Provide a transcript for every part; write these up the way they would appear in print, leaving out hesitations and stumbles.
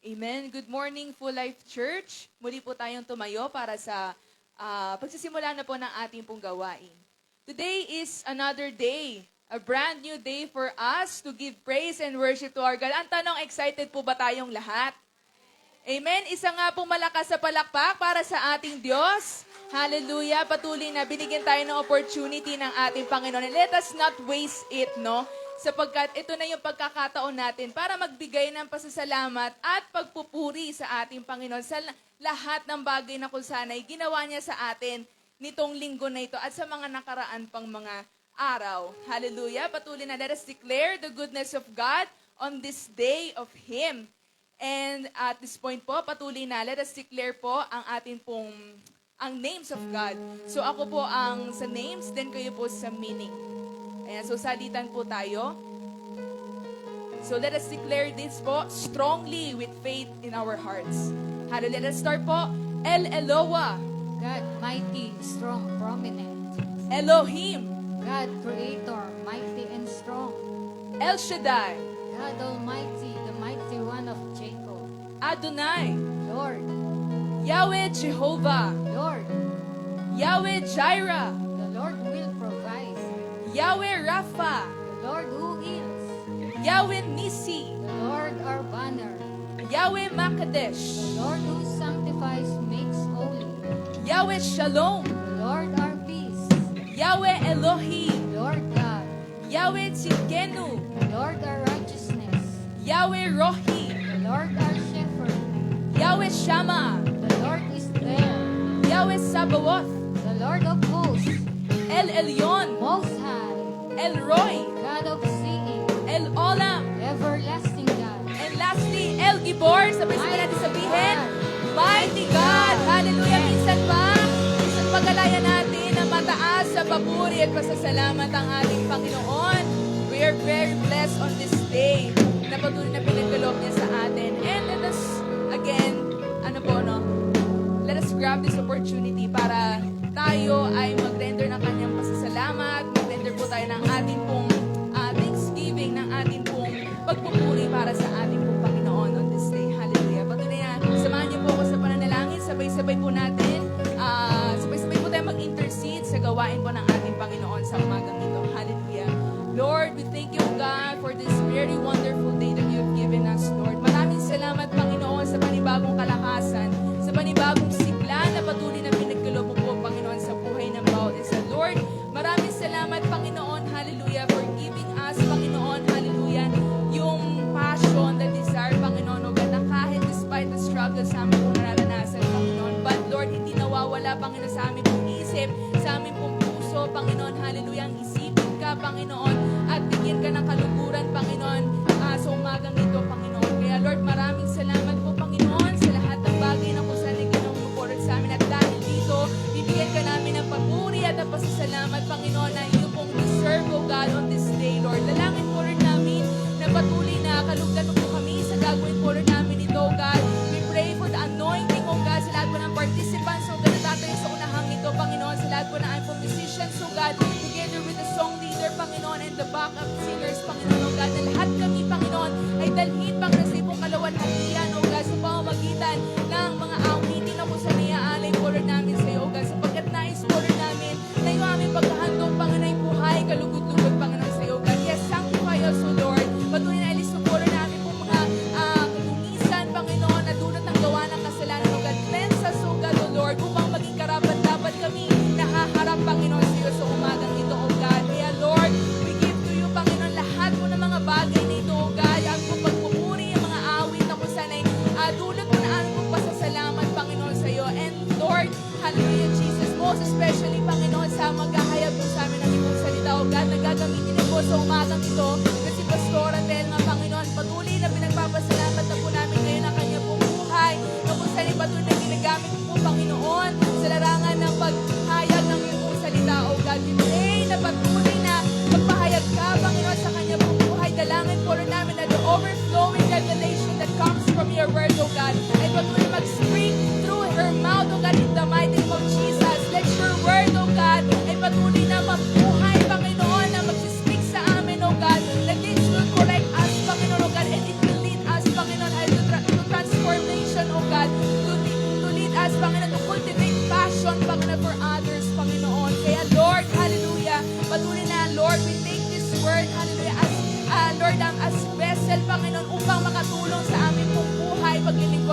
Amen. Good morning, Full Life Church. Muli po tayong tumayo para sa pagsisimula na po ng ating pong gawain. Today is another day, a brand new day for us to give praise and worship to our God. Ang tanong, excited po ba tayong lahat? Amen. Isa nga pong malakas sa palakpak para sa ating Diyos. Hallelujah. Patuloy na binigyan tayo ng opportunity ng ating Panginoon. And let us not waste it, no? Sapagkat ito na yung pagkakataon natin para magbigay ng pasasalamat at pagpupuri sa ating Panginoon sa lahat ng bagay na kung sana'y ginawa niya sa atin nitong linggo na ito at sa mga nakaraan pang mga araw. Hallelujah. Patuloy na, let us declare the goodness of God on this day of Him. And at this point po, patuloy na, let us declare po ang ating pong ang names of God. So ako po ang sa names, then kayo po sa meaning. Ayan, so salitan po tayo. So let us declare this po strongly with faith in our hearts. Hallelujah. Let us start po. El Eloah. God, mighty, strong, prominent. Elohim. God, creator, mighty and strong. El Shaddai. God Almighty, the mighty one of Jacob. Adonai. Lord, Yahweh Jehovah. Lord, Yahweh Jireh. the Lord will provide. Yahweh Rapha. The Lord who heals. Yahweh Nisi. The Lord our banner. Yahweh Makadesh. The Lord who sanctifies makes holy. Yahweh Shalom. The Lord our peace. Yahweh Elohim. Lord God. Yahweh Tzidkenu. The Lord our righteousness. Yahweh Rohi. The Lord our shepherd. Yahweh Shammah. The Lord is there. Yahweh Sabaoth. The Lord of hosts. El Elyon. Most high. El Roy. God of seeing. El Olam. Everlasting God. And lastly, El Gibor. Sabay-sabay natin sabihin, Mighty God. Hallelujah. Minsan pag-alaya natin na mataas sa papuri at pasasalamat ang ating Panginoon. We are very blessed on this day na patuloy na pinagkaloob niya sa atin. And let us, again, let us grab this opportunity para tayo ay mag-render ng kanyang pasasalamat, mag-render po tayo ng ating pong thanksgiving, ng ating pong pagpupuri para sa ating pong Panginoon on this day. Hallelujah. Patuloy na, samahan niyo po ako sa pananalangin. Sabay-sabay po natin, sabay-sabay po tayo mag-intercede sa gawain po ng ating Panginoon sa umagang ito. Hallelujah. Lord, we thank you, God, for this very wonderful day that you have given us, Lord. Maraming salamat, Panginoon, sa panibagong kalakasan, sa panibagong sigla na patuloy na pinagkaloob mo po, Panginoon, sa buhay ng bawat isa. Lord, maraming salamat, Panginoon, hallelujah, for giving us, Panginoon, hallelujah, yung passion, the desire, Panginoon, o God, na kahit despite the struggle sa amin pong nararanasan, Panginoon, but Lord, hindi nawawala, Panginoon, sa amin pong isip, sa amin pong puso, Panginoon, hallelujah, ang isipin ka, Panginoon, at bigyan ka ng kaluguran, Panginoon, sa umagang ito, Panginoon. Kaya Lord, maraming salamat po, Panginoon, sa lahat ng bagay na kung saan ginamupulot sa amin. At dahil dito, bibigyan ka namin ng papuri at ng pasasalamat, Panginoon, na iyo pong deserve, O God, on this day, Lord. Dalangin po rin namin na patuloy na kalugdan mo po kami sa gagawin po rin namin ito, O God. We pray for the anointing, O God, sa lahat po ng participants, O God, na tatayo sa unahang ito, Panginoon, sa lahat po ng aming musicians, O God, together with the song leader, Panginoon, and the backup singers, Panginoon, O God, na lahat kami, Panginoon, ay dalhin, Panginoon, sa ipong kalawalhatian, O God, sa pamamagitan ng mga awitin na kung sa naiaalay po rin namin sa iyo, O God, sapagkat nais po rin namin na yung aming pagkahandong, Panginoon, ay buhay, kalugod-lugod, Panginoon, sa iyo, O God. Yes, sanctify us, O Lord. Patuloy na alis po rin namin po mga kalumisan, Panginoon, na dulot ng gawa ng kasalanan, O God. Cleanse us, O God, O Lord, upang maging karapat-dapat kami nahaharap, Panginoon, sa iyo sa umagang ito, O God. Kaya, Lord, we give to you, Panginoon, lahat po ng mga bagay na ito, O God, ang pagpupuri, ang mga awit na kung sana'y dulot mo na aming pasasalamat, Panginoon, sa iyo. And Lord, hallelujah, Jesus, most especially, Panginoon, sa maghahayag po sa amin ng iyong salita, O God, na gagamitin niyo po sa umagang ito, na si Pastor Adel, nga Panginoon, patuloy na pinagpapasalamat na po namin ngayon ang kanyang pong buhay, na kung saan patuloy na ginagamit po, Panginoon, sa larangan ng paghayag ng iyong pong salita, O God. We pray na patuloy na magpahayag ka, Panginoon, sa kanyang pong buhay. Dalangin po rin namin na the overflowing revelation that comes from your word, O God, ay patuloy mag-spring through her mouth, O God, in the mighty name of Jesus. Let your word, O God, ay patuloy na mabuhay, Panginoon, na mag-speak sa amin, O God, that it will correct us, Panginoon, O God, and it will lead us, Panginoon, ay to transform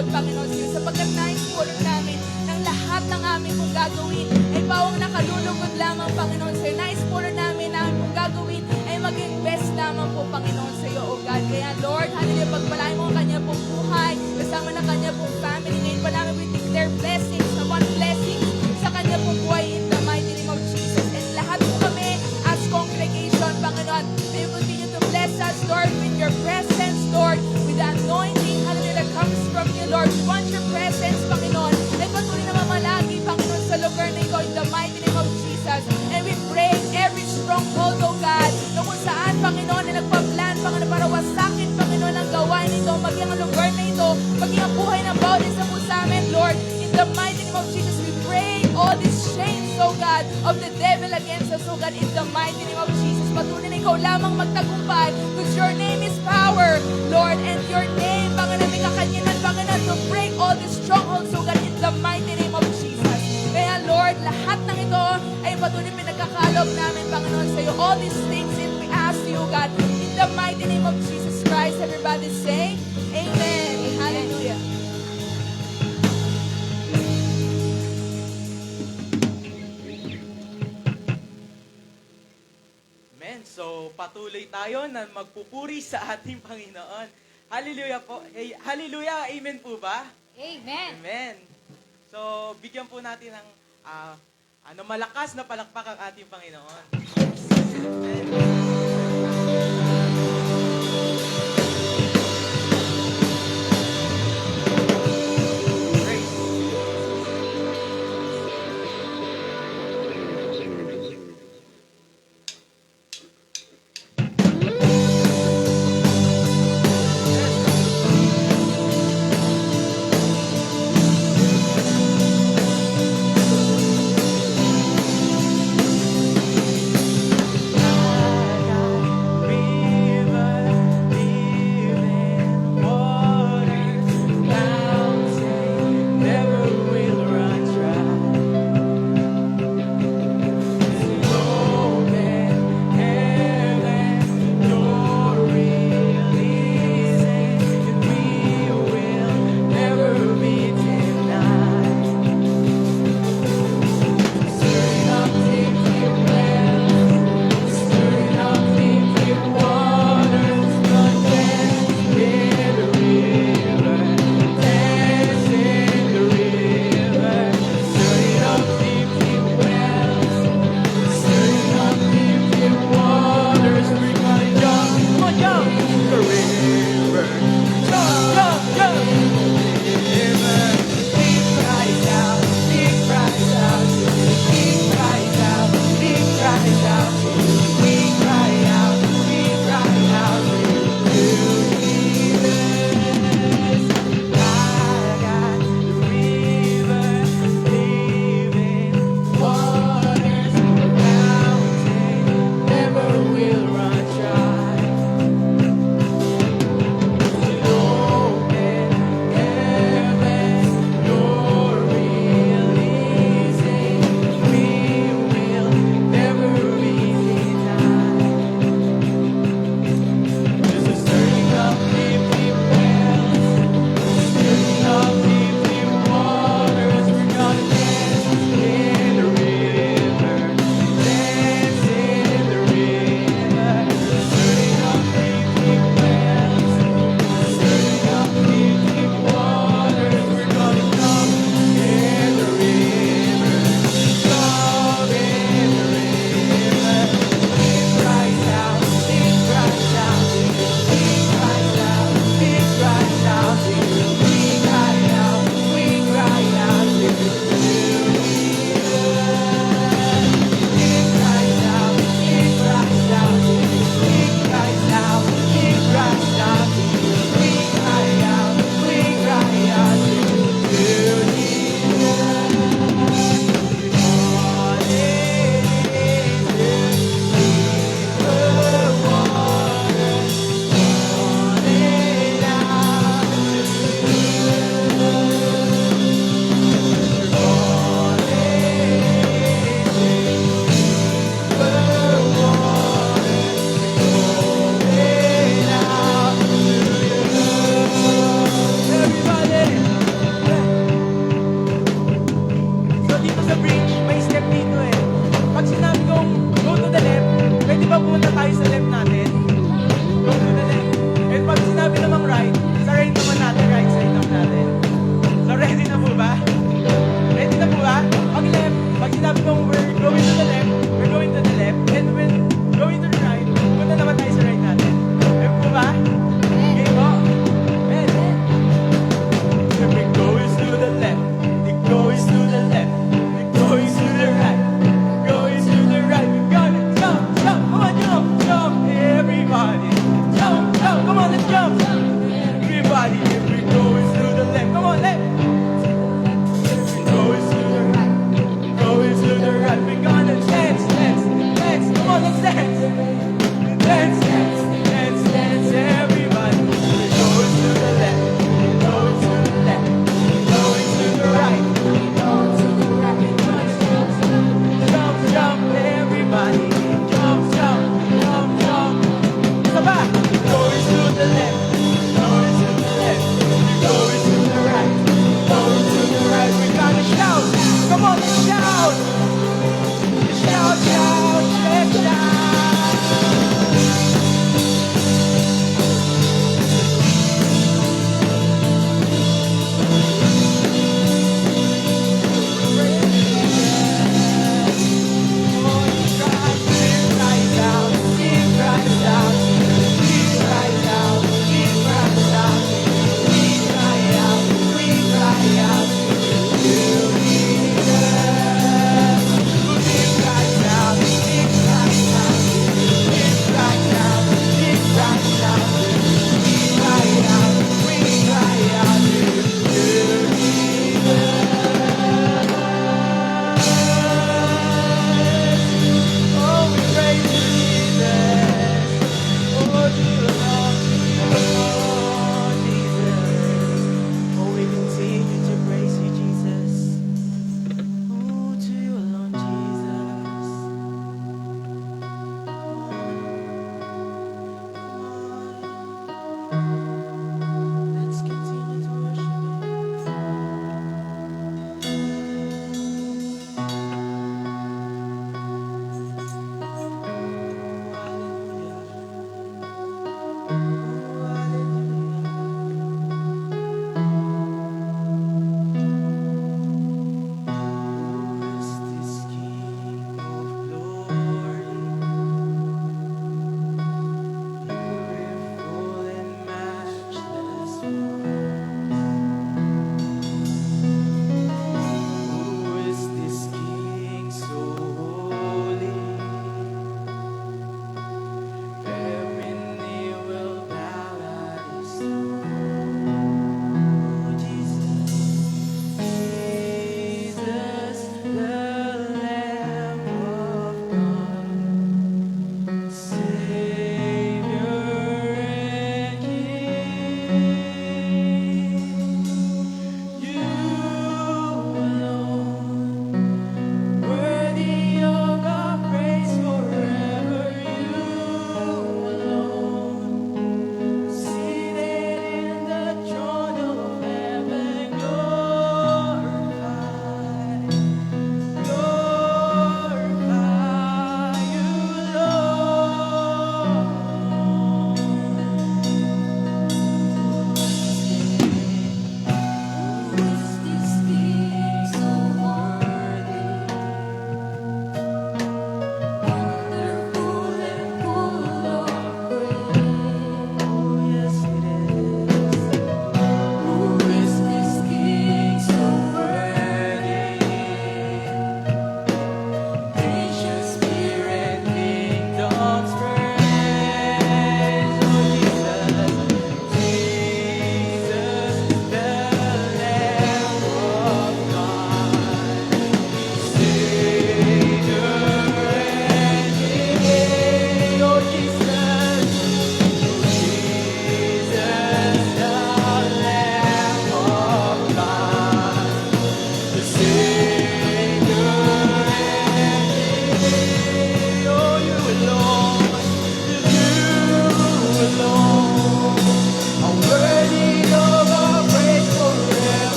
maglingkod, Panginoon sa iyo, sapagkat nais po rin namin ng lahat ng aming pong gagawin ay bawang nakalulugod lamang, Panginoon sa iyo. Nais po rin namin na aming pong gagawin ay maging best lamang po, Panginoon sa iyo, O God. Kaya Lord, hallelujah, pagpalain mo ang kanya pong buhay, kasama ng kanya pong family. Ngayon pa namin we declare blessings upon blessings sa kanya pong buhay in the mighty name of Jesus. And lahat po kami as congregation, Panginoon, may you continue to bless us, Lord, with your presence, Lord, with the anointing, hallelujah, that comes from you, Lord. We want your presence, Panginoon, ay patuloy na mamalagi, Panginoon, sa lugar na ito in the mighty name of Jesus. And we break every stronghold, O God, na kung saan, Panginoon, na nagpa-plan, Panginoon, para wasakin, Panginoon, ang gawain nito, maging ang lugar na ito, maging ang buhay ng bawat isa po sa amin, Lord. In the mighty name of Jesus, we break all these chains, O God, of the devil against us, O God, in the mighty name of Jesus. Patuloy na ikaw lamang magtagumpay, because your name is power, Lord, and your name, Panginoon, may kakanyanan, Panginoon, to break all these strongholds, O God, in the mighty name of Jesus. Kaya, Lord, lahat ng ito ay patuloy pinagkakalob namin, Panginoon, sa iyo. All these things that we ask you, God, in the mighty name of Jesus Christ. Everybody say, Amen. Hallelujah. Amen. So, patuloy tayo na magpupuri sa ating Panginoon. Hallelujah po. Hey, hallelujah. Amen po ba? Amen. Amen. So, bigyan po natin ng malakas na palakpak ang ating Panginoon. Amen. Praise.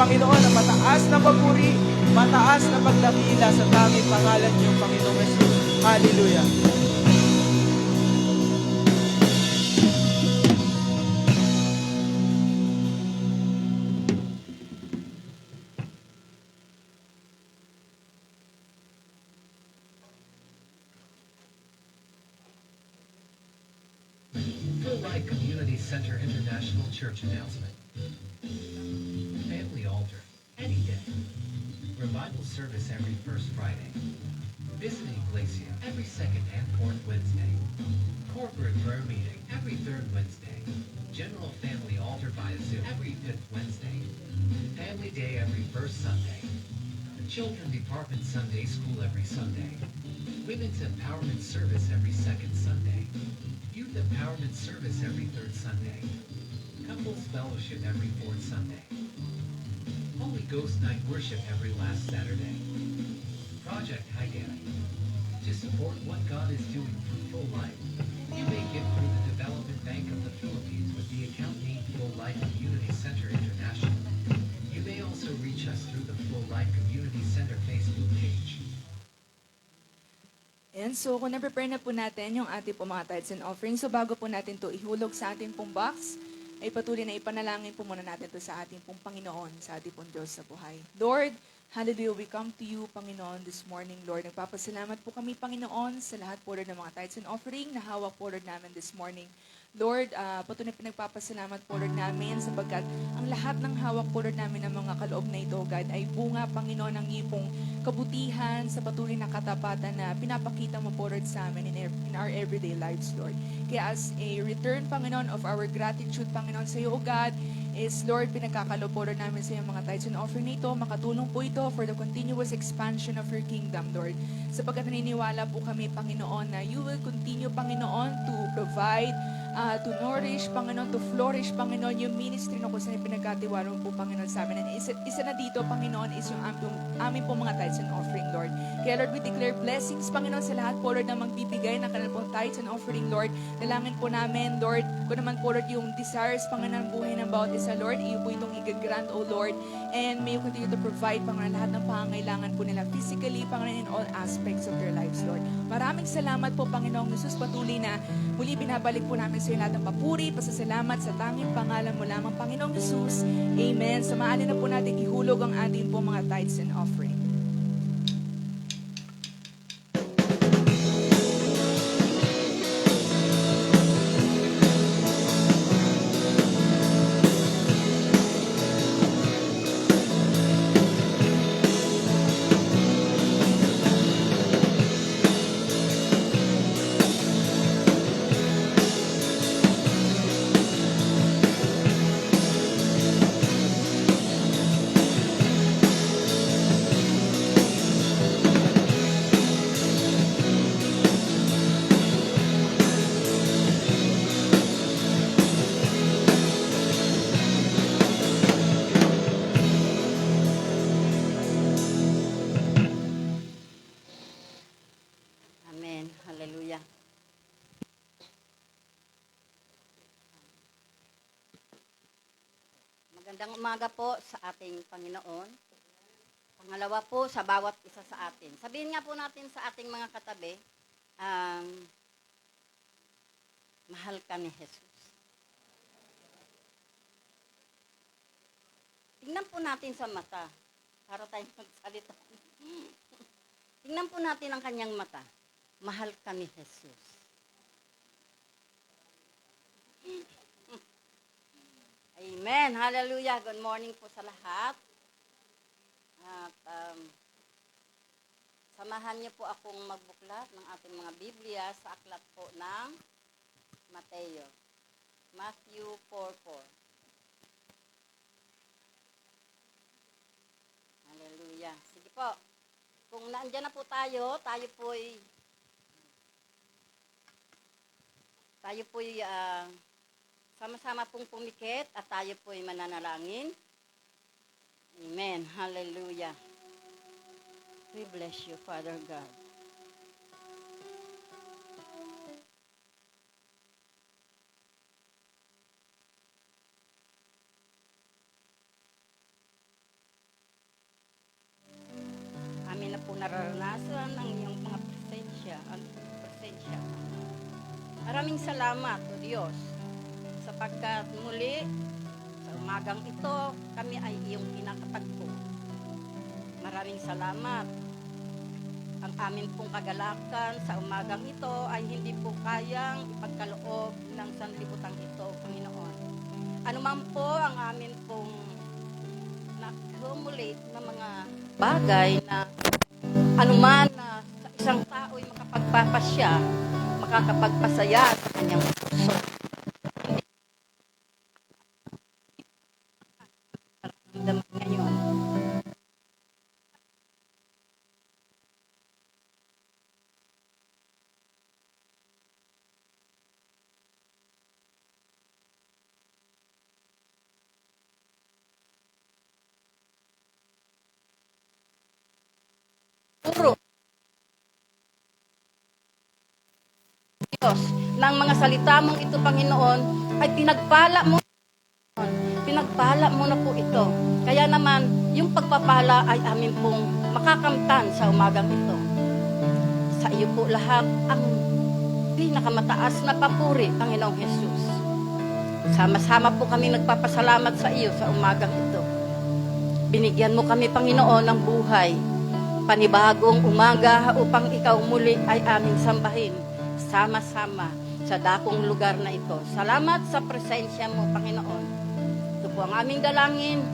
Panginoon ang mataas na papuri, mataas na pagdakila sa tanging pangalan niyo, Panginoong Jesus. Hallelujah. Full Life Community Center International Church announcement. Family altar, any day. Revival service every first Friday. Visiting Iglesia every second and fourth Wednesday. Corporate prayer meeting every third Wednesday. General family altar via Zoom every fifth Wednesday. Family day every first Sunday. Children Department Sunday School every Sunday. Women's Empowerment Service every second Sunday. Youth Empowerment Service every third Sunday. Couples Fellowship every fourth Sunday. Holy Ghost Night Worship every last Saturday. Project Haggai. To support what God is doing through Full Life, you may give through the Development Bank of the Philippines with the account name Full Life Community Center International. You may also reach us through the Full Life Community Center Facebook page. And so, kung na-prepare na po natin yung ating po mga tithes and offerings, so bago po natin to ihulog sa ating pong box, ay patuloy na ipanalangin po muna natin to sa ating pong Panginoon, sa ating pong Diyos sa buhay. Lord, hallelujah, we come to you, Panginoon, this morning, Lord. Nagpapasalamat po kami, Panginoon, sa lahat po, Lord, ng mga tithes and offering na hawak po, Lord, namin this morning. Lord, patuloy na pinagpapasalamat po, Lord, namin sapagkat ang lahat ng hawak po, Lord, namin ng mga kaloob na ito, God, ay bunga, Panginoon, ng iyong pong kabutihan sa patuloy na katapatan na pinapakita mo po, Lord, sa amin in our everyday lives, Lord. Kaya as a return, Panginoon, of our gratitude, Panginoon, sa iyo, O God, is, Lord, pinagkakalo po, Lord, namin sa iyo mga tithes and offering na ito. Makatulong po ito for the continuous expansion of your kingdom, Lord. Sapagkat naniniwala po kami, Panginoon, na you will continue, Panginoon, to provide, to nourish, Panginoon, to flourish, Panginoon, yung ministry na kung saan pinagkatiwala mo po, Panginoon, sa amin. And isa na dito, Panginoon, is yung aming po mga tithes and offering, Lord. Kaya, Lord, we declare blessings, Panginoon, sa lahat po, Lord, na magbibigay ng kanilang pong tithes and offering, Lord. Dalangin po namin, Lord, kung naman po, Lord, yung desires, Panginoon, buhay ng bawat isa, Lord, iyo po itong igagrant, O Lord. And may you continue to provide, Panginoon, lahat ng pangangailangan po nila physically, Panginoon, in all aspects of their lives, Lord. Maraming salamat po, Panginoong Jesus, patuloy na muli binabalik po namin sa iyo lahat ng papuri, pasasalamat sa tanging pangalan mo lamang, Panginoong Jesus. Amen. Samahan na po natin ihulog ang ating po mga tithes and offering. Amen. Hallelujah. Magandang umaga po sa ating Panginoon. Pangalawa po sa bawat isa sa atin. Sabihin nga po natin sa ating mga katabi, mahal ka ni Jesus. Tingnan po natin sa mata para tayong magsalita. Tingnan po natin ang kanyang mata. Mahal ka ni Jesus. Amen. Hallelujah. Good morning po sa lahat. At samahan niyo po akong magbuklat ng ating mga Biblia sa aklat po ng Mateo. Matthew 4:4. Hallelujah. Sige po. Kung naandyan na po tayo po'y sama-sama pong pumikit at tayo po'y mananalangin. Amen. Hallelujah. We bless you, Father God. nararanasan ang iyong mga presensya. Maraming salamat, O Diyos, sapagkat muli sa umagang ito, kami ay iyong kinakatagpo. Maraming salamat. Ang amin pong kagalakan sa umagang ito ay hindi po kayang ipagkaloob ng sanlibutan ito, Panginoon. Ano man po ang amin pong na-accumulate na mga bagay na anuman na sa isang tao ay makapagpapasya, makakapagpasaya sa kanyang puso. Nararamdaman ngayon. Puro Diyos, ng mga salita mong ito, Panginoon, ay pinagpala mo na po ito. Kaya naman, yung pagpapala ay amin pong makakamtan sa umagang ito. Sa iyo po lahat ang pinakamataas na papuri, Panginoong Jesus. Sama-sama po kami nagpapasalamat sa iyo sa umagang ito. Binigyan mo kami, Panginoon, ng buhay, panibagong umaga upang ikaw muli ay aming sambahin sama-sama sa dakong lugar na ito. Salamat sa presensya mo, Panginoon. Ito po ang aming dalangin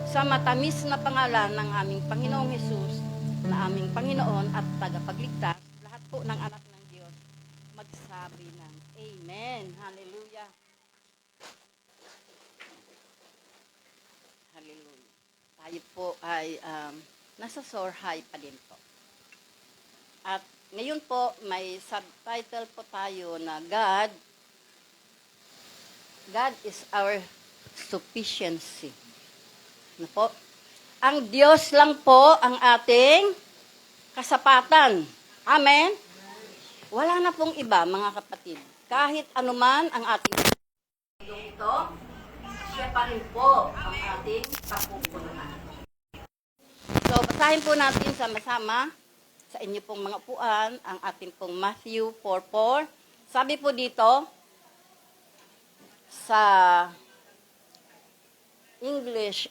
sa matamis na pangalan ng aming Panginoong Jesus, na aming Panginoon at tagapagligtas. Lahat po ng anak ng Diyos magsabi ng Amen. Hallelujah. Hallelujah. Tayo po ay nasa Sorhay pa din po. At ngayon po, may subtitle po tayo na God is our sufficiency. Ano po? Ang Diyos lang po ang ating kasapatan. Amen? Wala na pong iba, mga kapatid. Kahit anuman ang ating ito, siya pa rin po ang ating kapupunan. So, basahin po natin sama-sama sa inyo pong mga upuan, ang ating pong Matthew 4:4. Sabi po dito, sa English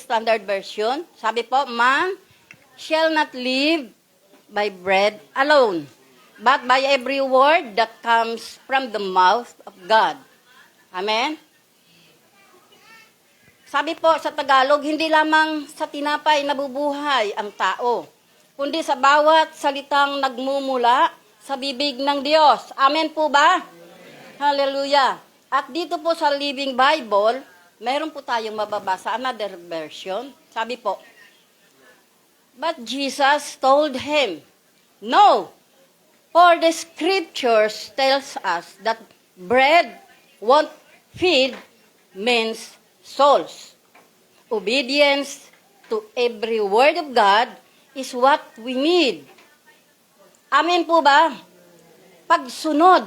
Standard Version, sabi po, man shall not live by bread alone, but by every word that comes from the mouth of God. Amen? Sabi po sa Tagalog, hindi lamang sa tinapay nabubuhay ang tao, kundi sa bawat salitang nagmumula sa bibig ng Diyos. Amen po ba? Hallelujah. At dito po sa Living Bible, meron po tayong mababasa, another version. Sabi po, but Jesus told him, no, for the scriptures tells us that bread won't feed men's souls. Obedience to every word of God is what we need. Amen po ba? Pagsunod.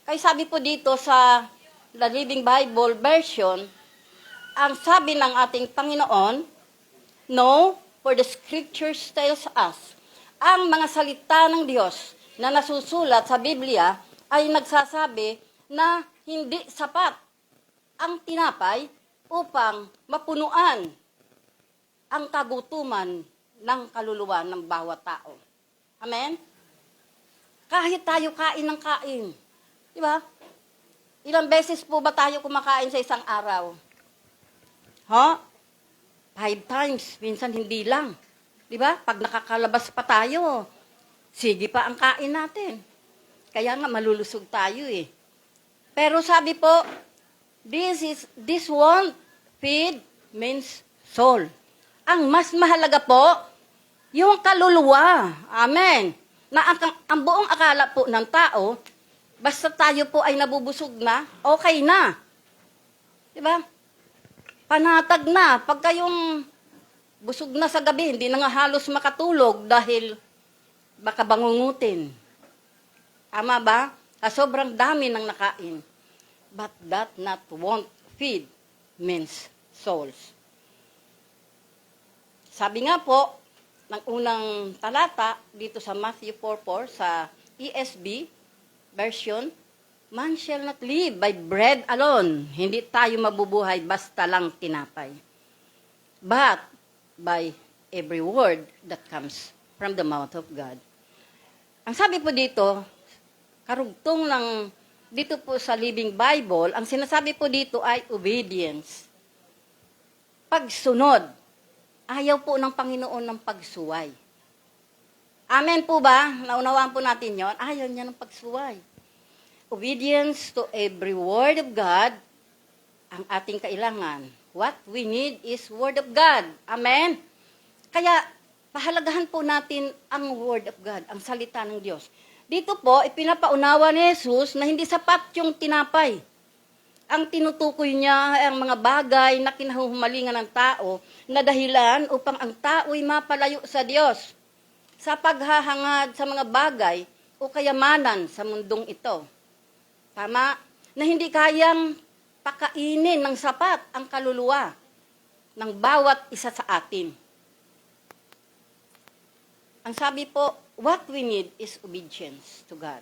Kaya sabi po dito sa The Living Bible version, ang sabi ng ating Panginoon, no, for the scriptures tells us, ang mga salita ng Diyos na nasusulat sa Biblia ay nagsasabi na hindi sapat ang tinapay upang mapunuan ang kagutuman ng kaluluwa ng bawat tao. Amen? Kahit tayo kain ng kain. Di ba? Ilang beses po ba tayo kumakain sa isang araw? 5 times, minsan hindi lang. Di ba? Pag nakakalabas pa tayo, sige pa ang kain natin. Kaya nga malulusog tayo eh. Pero sabi po, this won't feed men's soul. Ang mas mahalaga po, yung kaluluwa. Amen. Na ang buong akala po ng tao, basta tayo po ay nabubusog na, okay na. Diba? Panatag na. Pag kayong busog na sa gabi, hindi na nga halos makatulog dahil baka bangungutin. Tama ba? Sobrang dami ng nakain. But that not won't feed men's souls. Sabi nga po, ng unang talata dito sa Matthew 4:4 sa ESV version, man shall not live by bread alone. Hindi tayo mabubuhay basta lang tinapay. But by every word that comes from the mouth of God. Ang sabi po dito, karugtong ng dito po sa Living Bible, ang sinasabi po dito ay obedience. Pagsunod. Ayaw po ng Panginoon ng pagsuway. Amen po ba? Naunawaan po natin yon. Ayaw niya ng pagsuway. Obedience to every word of God ang ating kailangan. What we need is word of God. Amen? Kaya, pahalagahan po natin ang word of God, ang salita ng Diyos. Dito po, ipinapaunawa ni Jesus na hindi sapat yung tinapay. Ang tinutukoy niya ay ang mga bagay na kinahuhumalingan ng tao na dahilan upang ang tao'y mapalayo sa Diyos sa paghahangad sa mga bagay o kayamanan sa mundong ito. Tama? Na hindi kayang pakainin ng sapat ang kaluluwa ng bawat isa sa atin. Ang sabi po, what we need is obedience to God.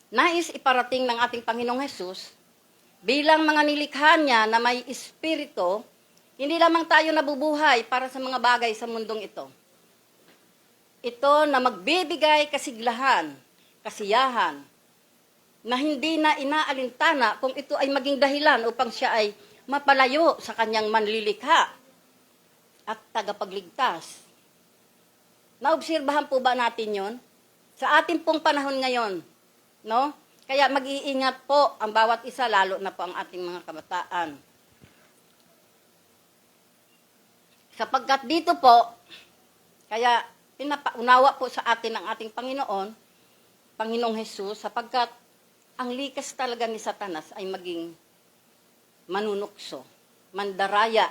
Nais iparating ng ating Panginoong Hesus, bilang mga nilikha niya na may espiritu, hindi lamang tayo nabubuhay para sa mga bagay sa mundong ito. Ito na magbibigay kasiglahan, kasiyahan, na hindi na inaalintana kung ito ay maging dahilan upang siya ay mapalayo sa kanyang manlilikha at tagapagligtas. Naobserbahan po ba natin yon? Sa ating pong panahon ngayon, no? Kaya mag-iingat po ang bawat isa, lalo na po ang ating mga kabataan. Sapagkat dito po, kaya pinapaunawa po sa atin ng ating Panginoong Hesus, sapagkat ang likas talaga ni Satanas ay maging manunukso, mandaraya.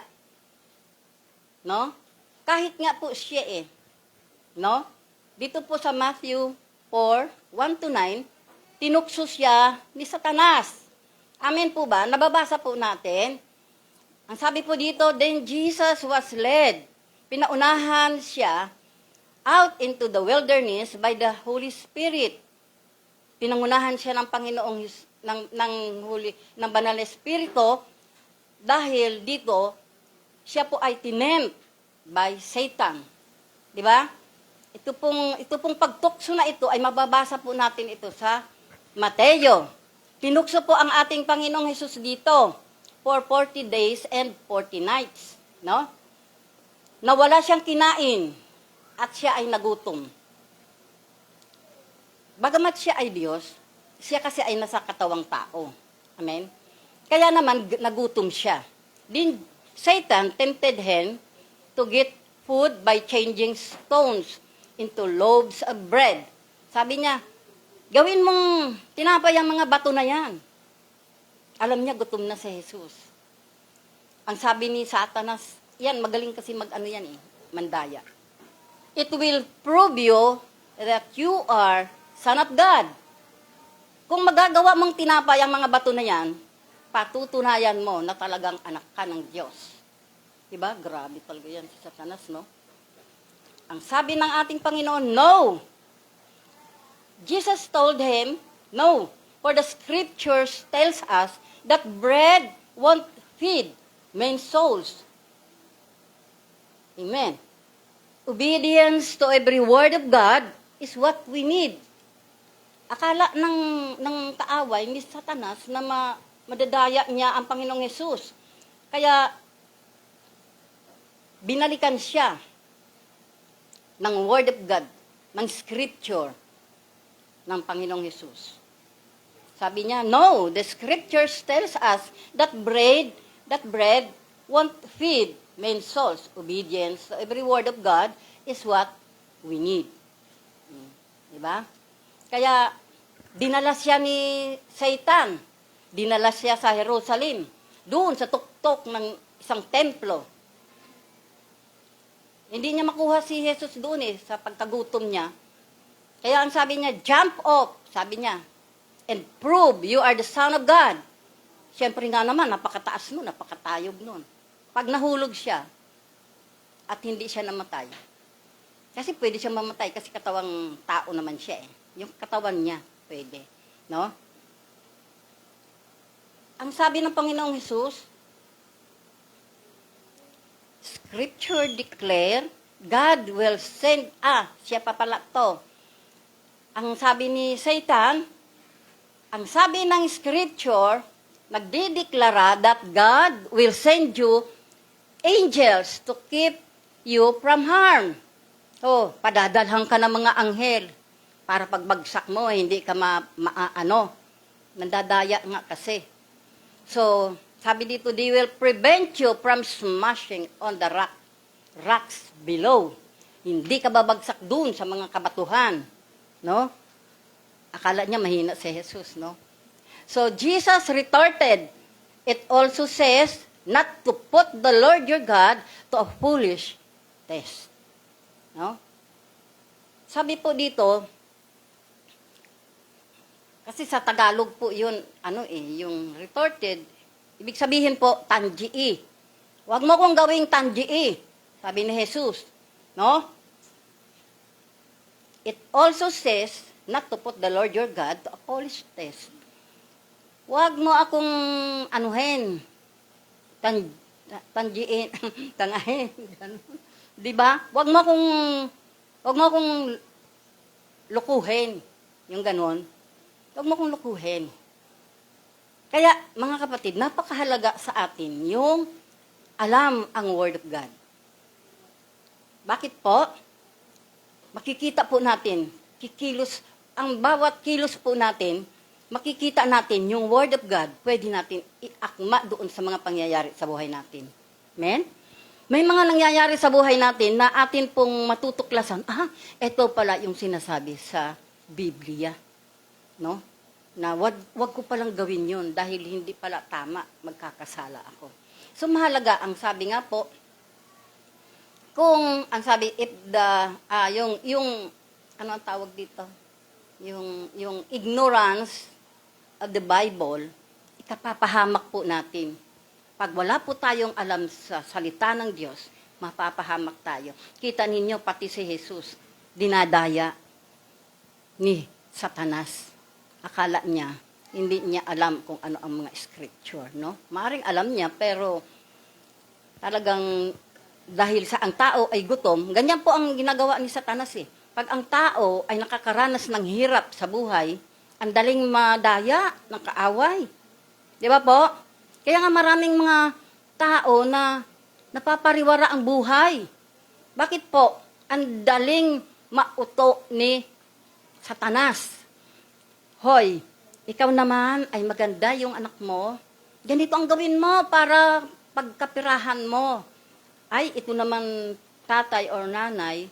No? Kahit nga po siya no? Dito po sa Matthew 4:1-9, tinukso siya ni Satanas. Amen po ba? Nababasa po natin. Ang sabi po dito, then Jesus was led. Pinaunahan siya out into the wilderness by the Holy Spirit. Pinangunahan siya ng Panginoong ng Banal na Espiritu dahil dito siya po ay tinempt by Satan. Di ba? Ito pong pagtukso na ito ay mababasa po natin ito sa Mateo. Tinukso po ang ating Panginoong Hesus dito for 40 days and 40 nights. No? Nawala siyang kinain at siya ay nagutom. Bagamat siya ay Diyos, siya kasi ay nasa katawang tao. Amen? Kaya naman nagutom siya. Then Satan tempted him to get food by changing stones into loaves of bread. Sabi niya, gawin mong tinapay ang mga bato na yan. Alam niya, gutom na si Jesus. Ang sabi ni Satanas, yan, magaling kasi mandaya. It will prove you that you are Son of God. Kung magagawa mong tinapay ang mga bato na yan, patutunayan mo na talagang anak ka ng Diyos. Diba? Grabe talaga yan si Satanas, no? Ang sabi ng ating Panginoon, no. Jesus told him, no, for the scriptures tells us that bread won't feed men's souls. Amen. Obedience to every word of God is what we need. Akala ng kaaway ni Satanas na madadaya niya ang Panginoong Hesus. Kaya, binalikan siya ng word of God, ng scripture, ng Panginoong Hesus. Sabi niya, no, the scriptures tells us that bread won't feed men's souls. Obedience to every word of God is what we need. Diba? Kaya, dinala siya ni Satan. Dinala siya sa Jerusalem. Doon sa tuktok ng isang templo. Hindi niya makuha si Jesus doon sa pagkagutom niya. Kaya ang sabi niya, jump off, sabi niya, and prove you are the Son of God. Siyempre nga naman, napakataas nun, napakatayog nun. Pag nahulog siya, at hindi siya namatay. Kasi pwede siya mamatay kasi katawang tao naman siya eh. Yung katawan niya, pwede. No? Ang sabi ng Panginoong Hesus, Scripture declare, God will send, siya pa pala to. Ang sabi ni Satan, ang sabi ng Scripture, nagdideklara that God will send you angels to keep you from harm. Padadalhan ka ng mga anghel para pagbagsak mo, hindi ka nandadaya nga kasi. So, sabi dito, they will prevent you from smashing on the rocks below. Hindi ka babagsak dun sa mga kabatuhan. No? Akala niya mahina si Jesus, no? So, Jesus retorted, it also says, not to put the Lord your God to a foolish test. No? Sabi po dito, kasi sa Tagalog po yun, yung retorted, ibig sabihin po, tanjii. Huwag mo kong gawing tanjii, sabi ni Jesus. No? It also says, not to put the Lord your God to a foolish test. Huwag mo akong tanjiin, tangahin. Di ba? Huwag mo akong lukuhin. Yung ganon. Huwag mo akong lukuhin. Kaya, mga kapatid, napakahalaga sa atin yung alam ang Word of God. Bakit po? Makikita po natin, ang bawat kilos po natin, makikita natin yung Word of God, pwede natin iakma doon sa mga pangyayari sa buhay natin. Amen? May mga nangyayari sa buhay natin na atin pong matutuklasan, ito pala yung sinasabi sa Biblia. No? Na wag ko palang gawin yun dahil hindi pala tama, magkakasala ako. So mahalaga, ang sabi nga po, ang sabi, if yung ano ang tawag dito? Yung ignorance of the Bible, ikapapahamak po natin. Pag wala po tayong alam sa salita ng Diyos, mapapahamak tayo. Kita ninyo, pati si Jesus, dinadaya ni Satanas. Akala niya, hindi niya alam kung ano ang mga scripture, no? Maaring alam niya, pero talagang dahil sa ang tao ay gutom, ganyan po ang ginagawa ni Satanas eh. Pag ang tao ay nakakaranas ng hirap sa buhay, ang daling madaya ng kaaway. Di ba po? Kaya nga maraming mga tao na napapariwara ang buhay. Bakit po? Ang daling mauto ni Satanas. Hoy, ikaw naman ay maganda yung anak mo. Ganito ang gawin mo para pagkapirahan mo. Ay, ito naman tatay or nanay,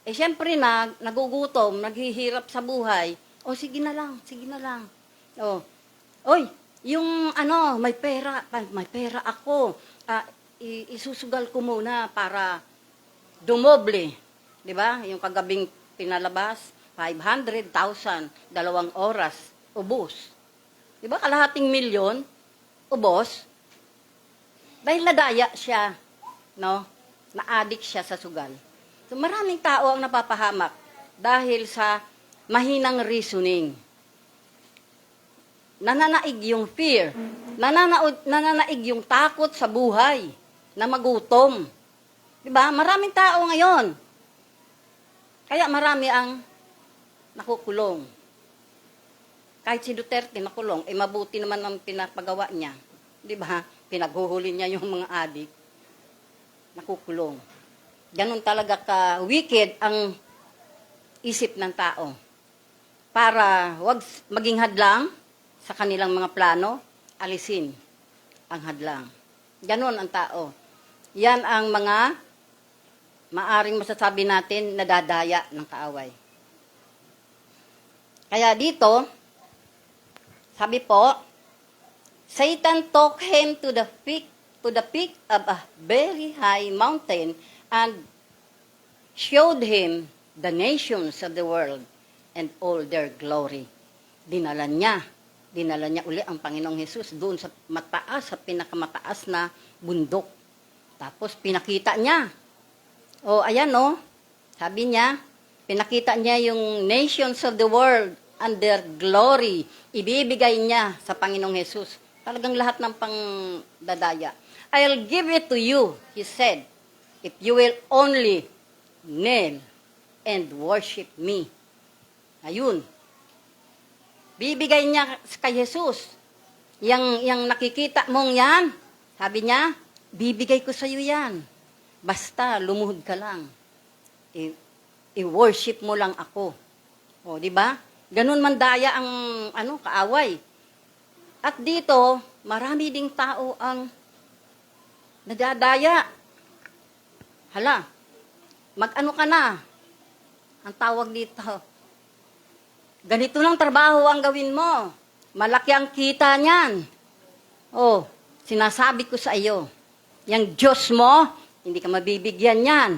syempre nagugutom, naghihirap sa buhay. Sige na lang. Yung may pera ako, isusugal ko muna para dumoble. Di ba? Yung kagabing pinalabas, 500,000, 2 oras, ubos. Di ba? Kalahating milyon, ubos. Dahil nadaya siya, no? Na-addict siya sa sugal. So maraming tao ang napapahamak dahil sa mahinang reasoning. Nananaig yung fear. Nananaig yung takot sa buhay na magutom. Diba? Maraming tao ngayon. Kaya marami ang nakukulong. Kahit si Duterte nakulong, mabuti naman ang pinapagawa niya. Diba? Pinaghuhuli niya yung mga adik. Nakukulong. Ganon talaga ka-wicked ang isip ng tao. Para wag maging hadlang sa kanilang mga plano, alisin ang hadlang. Ganon ang tao. Yan ang mga maaring masasabi natin na dadaya ng kaaway. Kaya dito, sabi po, Satan took him to the peak of a very high mountain and showed him the nations of the world and all their glory. Dinala niya uli ang Panginoong Hesus doon sa mataas, sa pinakamataas na bundok. Tapos pinakita niya O, ayan o. Sabi niya, pinakita niya yung nations of the world and their glory. Ibibigay niya sa Panginoong Jesus. Talagang lahat ng pangdadaya. I'll give it to you, he said, if you will only kneel and worship me. Ayun. Bibigay niya kay Jesus. Yang nakikita mong yan, sabi niya, bibigay ko sa iyo yan. Basta lumuhod ka lang. I-worship mo lang ako. O, di ba? Ganun man daya ang kaaway. At dito, marami ding tao ang nadadaya. Hala, mag-ano ka na? Ang tawag dito, ganito lang trabaho ang gawin mo. Malaki ang kita niyan. Oh, sinasabi ko sa iyo, yung Diyos mo, hindi ka mabibigyan yan.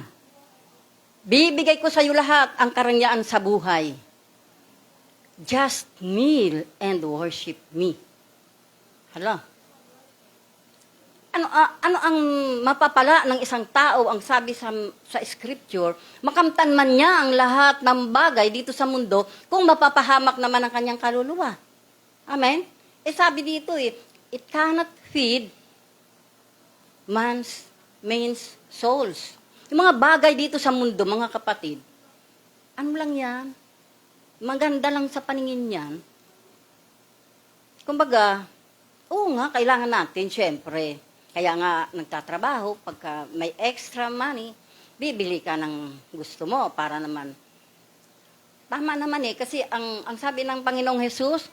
Bibigay ko sa iyo lahat ang karangyaan sa buhay. Just kneel and worship me. Hala. Ano ang mapapala ng isang tao, ang sabi sa scripture, makamtan man niya ang lahat ng bagay dito sa mundo kung mapapahamak naman ang kanyang kaluluwa. Amen? Sabi dito it cannot feed man's souls. Yung mga bagay dito sa mundo, mga kapatid, ano lang yan? Maganda lang sa paningin yan. Kumbaga, oo nga, kailangan natin, syempre. Kaya nga, nagtatrabaho, pagka may extra money, bibili ka ng gusto mo para naman. Tama naman kasi ang sabi ng Panginoong Jesus,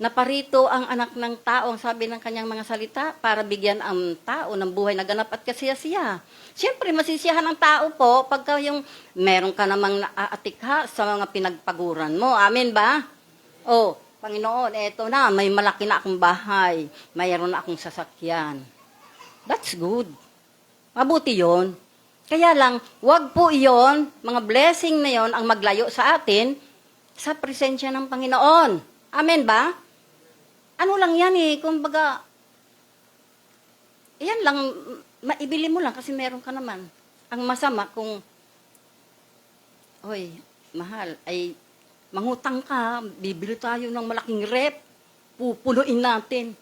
naparito ang anak ng tao, ang sabi ng kanyang mga salita, para bigyan ang tao ng buhay na ganap at kasiyasiya. Siyempre, masisiyahan ng tao po pagka yung meron ka namang naaatikha sa mga pinagpaguran mo. Amen ba? Oh, Panginoon, eto na, may malaki na akong bahay, mayroon na akong sasakyan. That's good. Mabuti yon. Kaya lang, wag po yon, mga blessing na yon ang maglayo sa atin sa presensya ng Panginoon. Amen ba? Ano lang yan kumbaga, yan lang, maibili mo lang kasi meron ka naman. Ang masama kung, oy, mahal, ay mangutang ka, bibili tayo ng malaking rep, pupunuin natin.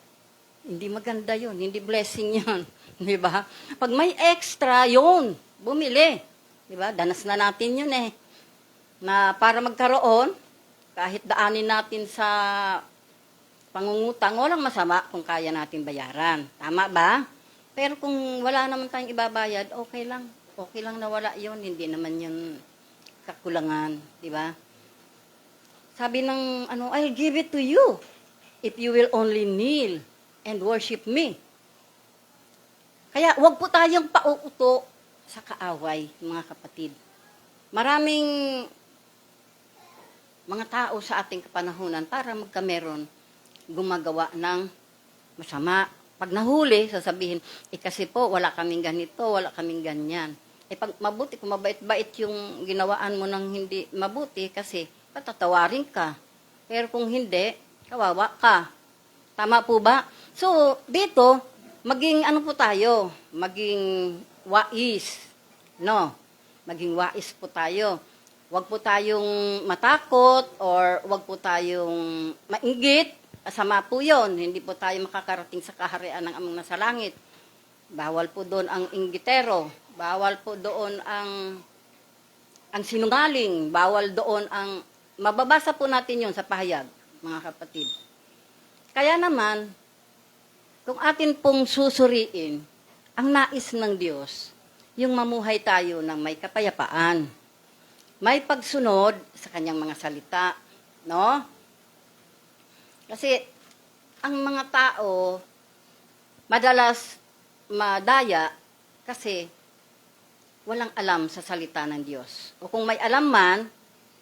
Hindi maganda yun, hindi blessing yun. Di ba? Pag may extra, yun, bumili. Di ba? Danas na natin yun Na para magkaroon, kahit daanin natin sa pangungutang, walang masama kung kaya natin bayaran. Tama ba? Pero kung wala naman tayong ibabayad, okay lang. Okay lang na wala yun, hindi naman yun kakulangan. Di ba? Sabi ng, I'll give it to you if you will only kneel and worship me. Kaya wag po tayong pauuto sa kaaway, mga kapatid. Maraming mga tao sa ating kapanahunan para magkameron gumagawa ng masama. Pag nahuli, sasabihin, kasi po, wala kaming ganito, wala kaming ganyan. Pag mabuti, kung mabait-bait yung ginawaan mo ng hindi mabuti, kasi patatawarin ka. Pero kung hindi, kawawa ka. Tama po ba? So, dito, maging po tayo, maging wais, no? Maging wais po tayo. Huwag po tayong matakot or huwag po tayong mainggit. Asama po yun. Hindi po tayo makakarating sa kaharian ng Amang nasa langit. Bawal po doon ang inggitero. Bawal po doon ang sinungaling. Bawal doon ang... Mababasa po natin yun sa pahayag, mga kapatid. Kaya naman, kung atin pong susuriin, ang nais ng Diyos, yung mamuhay tayo ng may kapayapaan. May pagsunod sa kanyang mga salita, no? Kasi ang mga tao madalas madaya kasi walang alam sa salita ng Diyos. O kung may alam man,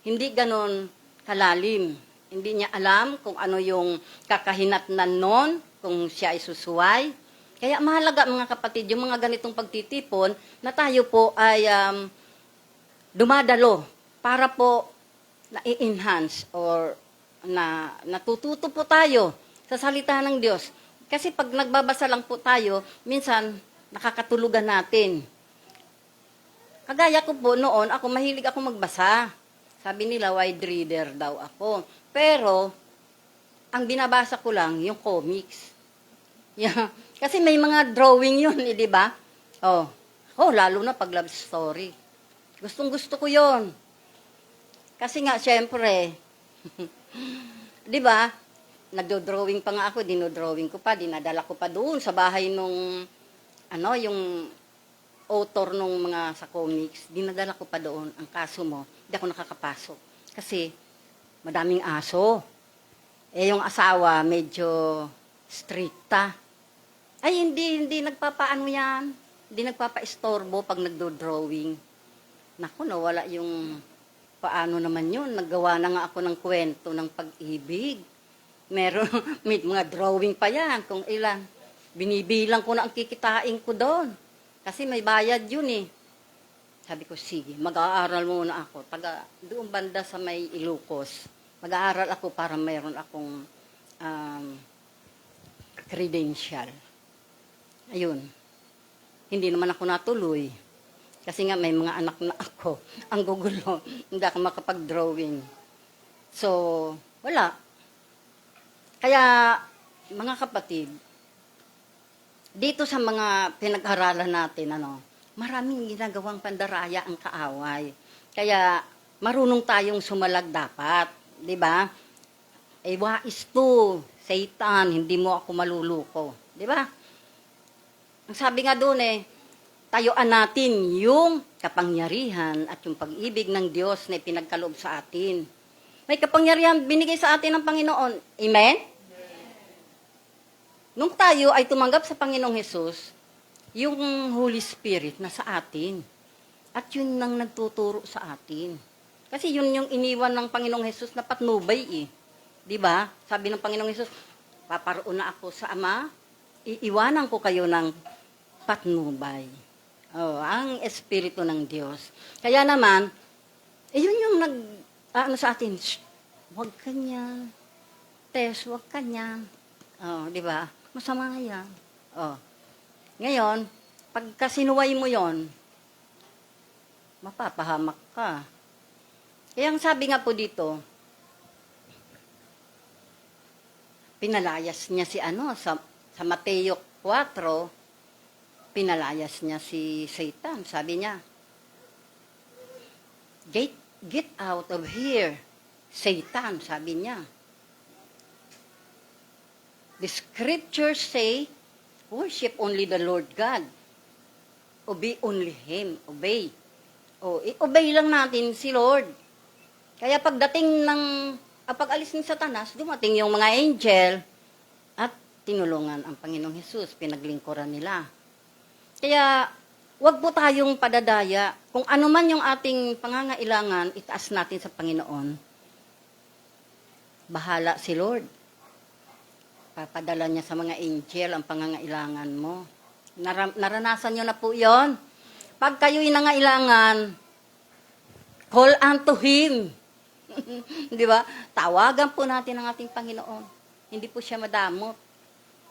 hindi ganon kalalim. Hindi niya alam kung ano yung kakahinatnan nun, kung siya ay susuway. Kaya mahalaga mga kapatid, yung mga ganitong pagtitipon na tayo po ay dumadalo para po na-enhance or natututo po tayo sa salita ng Diyos. Kasi pag nagbabasa lang po tayo, minsan nakakatulugan natin. Kagaya ko po noon, ako mahilig ako magbasa. Sabi nila, wide reader daw ako. Pero, ang binabasa ko lang, yung comics. Yeah. Kasi may mga drawing yun, di ba? Lalo na pag love story. Gustong gusto ko yun. Kasi nga, syempre, di ba? Nagdo-drawing pa nga ako, dinodrawing ko pa, dinadala ko pa doon sa bahay nung, yung author nung mga sa comics, dinadala ko pa doon. Ang kaso mo, hindi ako nakakapasok. Kasi, madaming aso. Yung asawa, medyo stricta. Ay, hindi nagpapaano yan. Hindi nagpapa-istorbo pag nagdo-drawing. Naku, nawala yung paano naman yun. Naggawa na nga ako ng kwento ng pag-ibig. Meron, may mga drawing pa yan, kung ilan. Binibilang ko na ang kikitain ko doon. Kasi may bayad yun eh. Sabi ko, sige, mag-aaral muna ako. Doon banda sa may Ilocos. Mag-aaral ako para mayroon akong credential. Ayun. Hindi naman ako natuloy. Kasi nga may mga anak na ako. Ang gugulo. Hindi ako makapag-drawing. So, wala. Kaya, mga kapatid, dito sa mga pinag-aralan natin, maraming ginagawang pandaraya ang kaaway. Kaya, marunong tayong sumalag dapat. Di ba? Wais to, Satan, hindi mo ako maluluko. Di ba? Ang sabi nga doon tayuan natin yung kapangyarihan at yung pag-ibig ng Diyos na ipinagkaloob sa atin. May kapangyarihan binigay sa atin ng Panginoon. Amen? Nung tayo ay tumanggap sa Panginoong Hesus, yung Holy Spirit na sa atin. At yun nang nagtuturo sa atin. Kasi yun yung iniwan ng Panginoong Hesus na patnubay Di ba? Sabi ng Panginoong Hesus, paparoon na ako sa Ama, iiwanan ko kayo ng patnubay. Ang Espiritu ng Diyos. Kaya naman, yun yung sa atin, huwag ka niyan. Tess, huwag ka niyan. Di ba? Masama yan. Ngayon, pagka sinuway mo yon, mapapahamak ka. Kaya ang sabi nga po dito, pinalayas niya sa Mateo 4, pinalayas niya si Satan. Sabi niya, get out of here, Satan, sabi niya. The scriptures say, worship only the Lord God. Obey only Him. Obey. Obey lang natin si Lord. Kaya pagdating pag-alis ni Satanas, dumating yung mga angel at tinulungan ang Panginoong Hesus, pinaglingkuran nila. Kaya, wag po tayong padadaya. Kung ano man yung ating pangangailangan, itaas natin sa Panginoon. Bahala si Lord. Papadala niya sa mga angel ang pangangailangan mo. Naranasan niyo na po yon. Pag kayo'y nangailangan, call unto Him. Di ba? Tawagan po natin ang ating Panginoon. Hindi po siya madamot.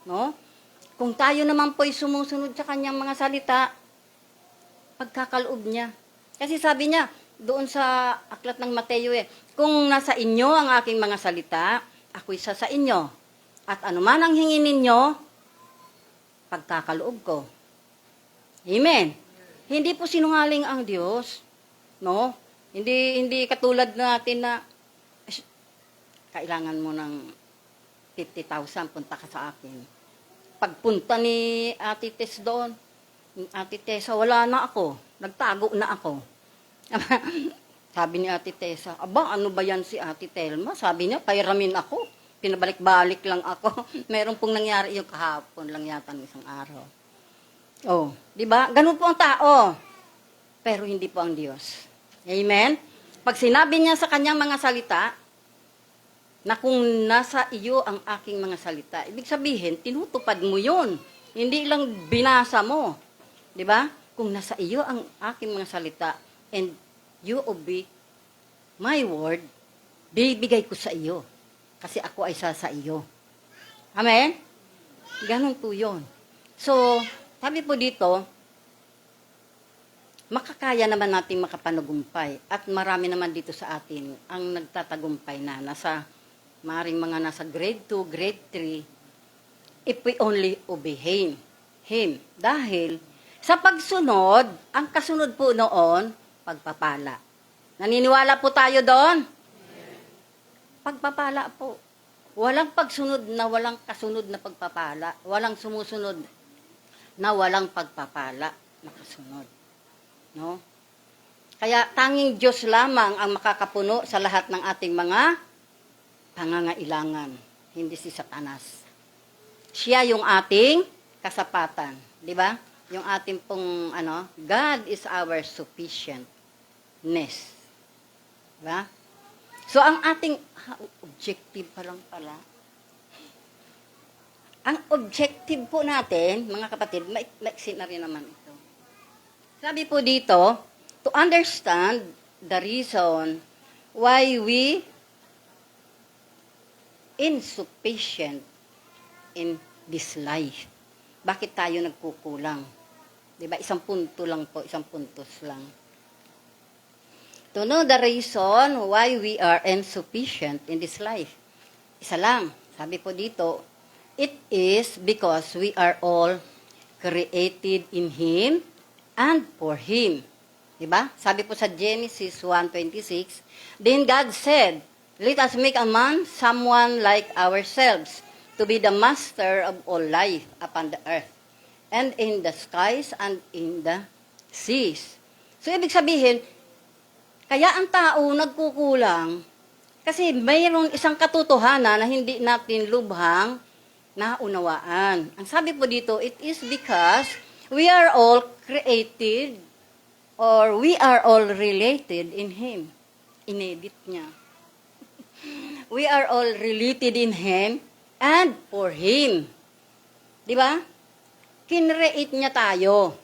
No? Kung tayo naman po'y sumusunod sa kanyang mga salita, pagkakaloob niya. Kasi sabi niya, doon sa aklat ng Mateo kung nasa inyo ang aking mga salita, ako'y sa inyo. At anuman ang hingin ninyo, pagkakaloob ko. Amen. Hindi po sinungaling ang Diyos. No? Hindi katulad natin na kailangan mo ng 50,000, punta ka sa akin. Pagpunta ni Ate Tess doon, Ate Tessa, wala na ako. Nagtago na ako. Sabi ni Ate Tessa, aba, ano ba yan si Ate Telma? Sabi niya, pairamin ako. Pinabalik-balik lang ako. Meron pong nangyari yung kahapon lang yata ng isang araw. Di ba? Ganun po ang tao. Pero hindi po ang Diyos. Amen? Pag sinabi niya sa kanyang mga salita, na kung nasa iyo ang aking mga salita, ibig sabihin, tinutupad mo yun. Hindi lang binasa mo. Di ba? Kung nasa iyo ang aking mga salita, and you obey my word, bibigay ko sa iyo. Kasi ako ay sa iyo. Amen? Ganun po yun. So, sabi po dito, makakaya naman natin makapanagumpay. At marami naman dito sa atin ang nagtatagumpay na maring mga nasa grade 2, grade 3, if we only obey Him. Dahil sa pagsunod, ang kasunod po noon, pagpapala. Naniniwala po tayo doon? Pagpapala po. Walang pagsunod na walang kasunod na pagpapala. Walang sumusunod na walang pagpapala na kasunod. No? Kaya tanging Diyos lamang ang makakapuno sa lahat ng ating mga pangangailangan. Hindi si Satanas. Siya yung ating kasapatan. Di ba? Yung ating pong, God is our sufficientness. Diba? So, ang ating, objective pa lang pala. Ang objective po natin, mga kapatid, maiksi na rin naman ito. Sabi po dito, to understand the reason why we insufficient in this life. Bakit tayo nagkukulang? Diba? Isang punto lang po, isang puntos lang. To know the reason why we are insufficient in this life. Isa lang. Sabi po dito, it is because we are all created in Him and for Him. Diba? Sabi po sa Genesis 1:26, then God said, let us make a man, someone like ourselves, to be the master of all life upon the earth, and in the skies and in the seas. So, ibig sabihin, kaya ang tao nagkukulang kasi mayroon isang katotohanan na hindi natin lubhang naunawaan. Ang sabi po dito, it is because we are all created or we are all related in Him. Inedit niya. We are all related in Him and for Him. Di ba? Kinreate niya tayo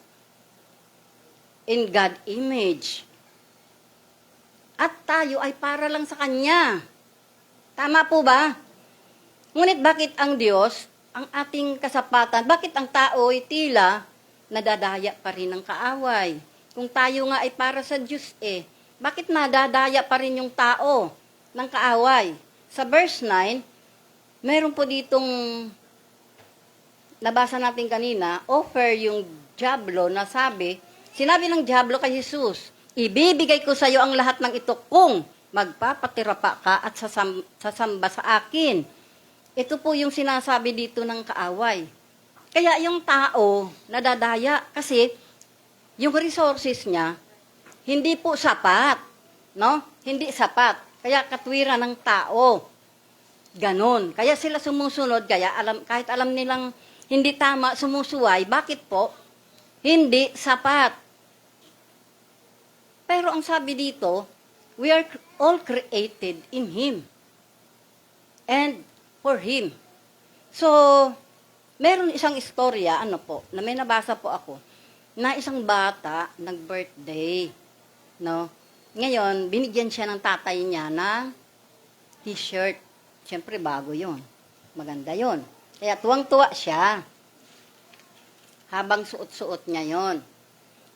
in God image. At tayo ay para lang sa Kanya. Tama po ba? Ngunit bakit ang Diyos, ang ating kasapatan, bakit ang tao ay tila nadadaya pa rin ng kaaway? Kung tayo nga ay para sa Diyos bakit nadadaya pa rin yung tao ng kaaway? Sa verse 9, meron po ditong nabasa natin kanina, offer yung diablo na sinabi ng diablo kay Jesus, ibibigay ko sa iyo ang lahat ng ito kung magpapatira pa ka at sasamba sa akin. Ito po yung sinasabi dito ng kaaway. Kaya yung tao nadadaya kasi yung resources niya hindi po sapat, no? Hindi sapat. Kaya katwiran ng tao. Ganon. Kaya sila sumusunod, kahit alam nilang hindi tama, sumusuway. Bakit po? Hindi sapat. Pero ang sabi dito, we are all created in Him and for Him. So, meron isang istorya, na may nabasa po ako, na isang bata nag-birthday, no? Ngayon, binigyan siya ng tatay niya ng t-shirt. Siyempre, bago yon, maganda yon. Kaya tuwang-tuwa siya habang suot-suot niya yon.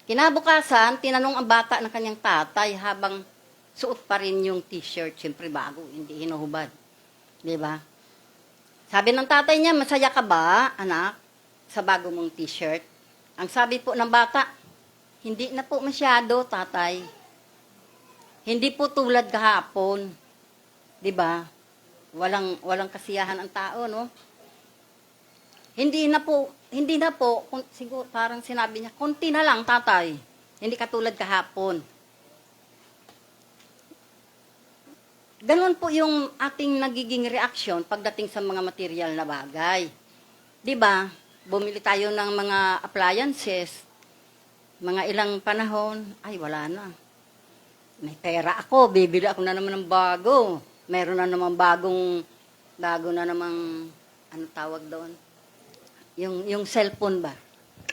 Kinabukasan, tinanong ang bata ng kanyang tatay habang suot pa rin yung t-shirt. Siyempre bago, hindi hinuhubad. Diba? Sabi ng tatay niya, masaya ka ba, anak, sa bago mong t-shirt? Ang sabi po ng bata, hindi na po masyado, tatay. Hindi po tulad kahapon. Diba? Walang kasiyahan ang tao, no? Hindi na po, siguro parang sinabi niya, konti na lang, tatay. Hindi katulad kahapon. Ganon po yung ating nagiging reaksyon pagdating sa mga material na bagay. 'Di ba? Bumili tayo ng mga appliances, mga ilang panahon, ay wala na. May pera ako, bibili ako na naman ng bago. Meron na naman bago na namang, tawag doon? Yung cellphone ba?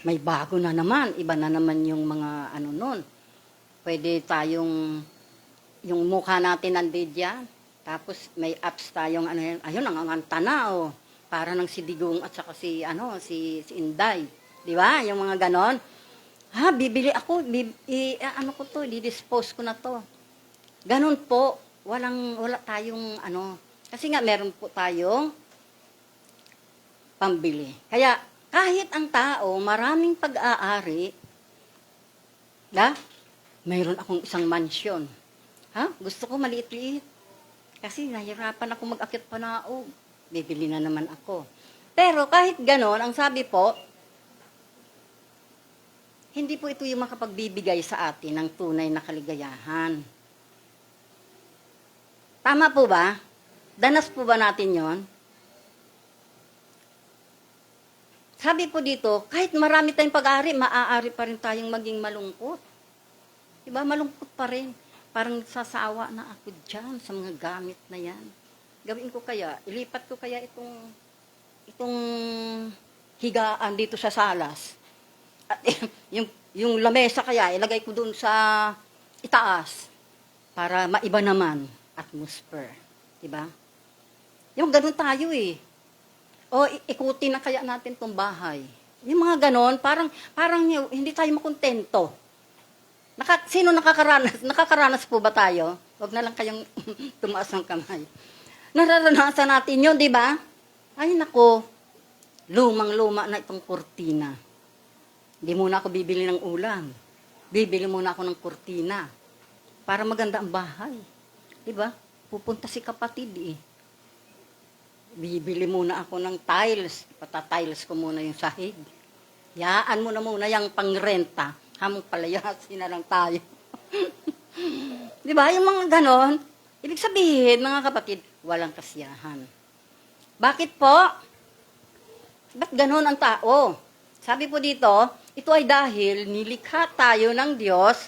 May bago na naman, iba na naman yung mga nun. Pwede tayong yung mukha natin nandid yan. Tapos may apps tayong ayun, nanganganta na, para ng si Digong at saka si Inday. Di ba? Yung mga ganon. Ha, bibili ako, ano ko to, di-dispose ko na to. Ganun po, wala tayong ano, kasi nga meron po tayong pambili. Kaya kahit ang tao, maraming pag-aari, mayroon akong isang mansyon. Ha? Gusto ko maliit-liit. Kasi nahirapan ako mag-akit panaog. Bibili na naman ako. Pero kahit ganon, ang sabi po, hindi po ito yung makapagbibigay sa atin ng tunay na kaligayahan. Tama po ba? Danas po ba natin yon? Sabi po dito, kahit marami tayong pag-aari, maaari pa rin tayong maging malungkot. Diba? Malungkot pa rin. Parang sasawa na ako dyan sa mga gamit na yan. Gawin ko kaya, ilipat ko kaya itong higaan dito sa salas. At yung lamesa kaya, ilagay ko doon sa itaas para maiba naman atmosphere. Diba? Yung ganun tayo eh. O ikutin na kaya natin tong bahay. Yung mga ganon, parang hindi tayo makontento. Sino nakakaranas? Nakakaranas po ba tayo? Huwag na lang kayong tumaas ng kamay. Nararanasan natin yun, di ba? Ay nako, lumang-luma na itong kurtina. Hindi muna ako bibili ng ulam. Bibili muna ako ng kurtina. Para maganda ang bahay. Di ba? Pupunta si kapatid eh. Bibili muna ako ng tiles. Patatiles ko muna yung sahig. Yaan mo na muna yung pangrenta. Hamang palayasin na lang tayo. Di ba? Yung mga ganon. Ibig sabihin, mga kapatid, walang kasiyahan. Bakit po? Ba't ganon ang tao? Sabi po dito, ito ay dahil nilikha tayo ng Diyos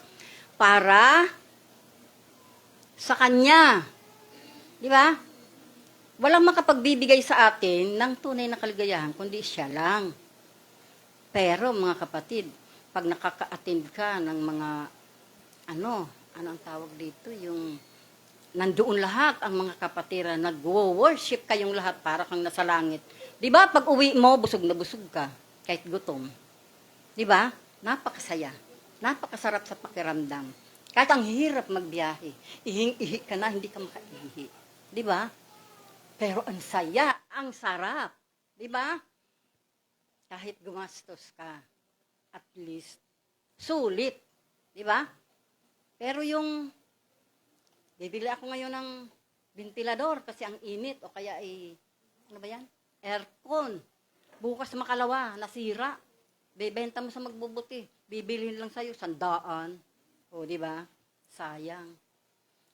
para sa Kanya. Di ba? Walang makapagbibigay sa atin ng tunay na kaligayahan, kundi siya lang. Pero mga kapatid, pag nakaka-attend ka ng mga, anong tawag dito, yung nandoon lahat ang mga kapatira, nag-worship kayong lahat para kang nasa langit. Di ba? Pag uwi mo, busog na busog ka, kahit gutom. Di ba? Napakasaya. Napakasarap sa pakiramdam. Kahit ang hirap magbiyahe, ihing-ihi ka na, hindi ka makaihi. Di ba? Pero ang saya, ang sarap. Di ba? Kahit gumastos ka, at least, sulit. Di ba? Pero yung, bibili ako ngayon ng ventilador kasi ang init o kaya ano ba yan? Aircon. Bukas makalawa, nasira. Bebenta mo sa magbubuti. Bibilhin lang sa'yo, 100. O, di ba? Sayang.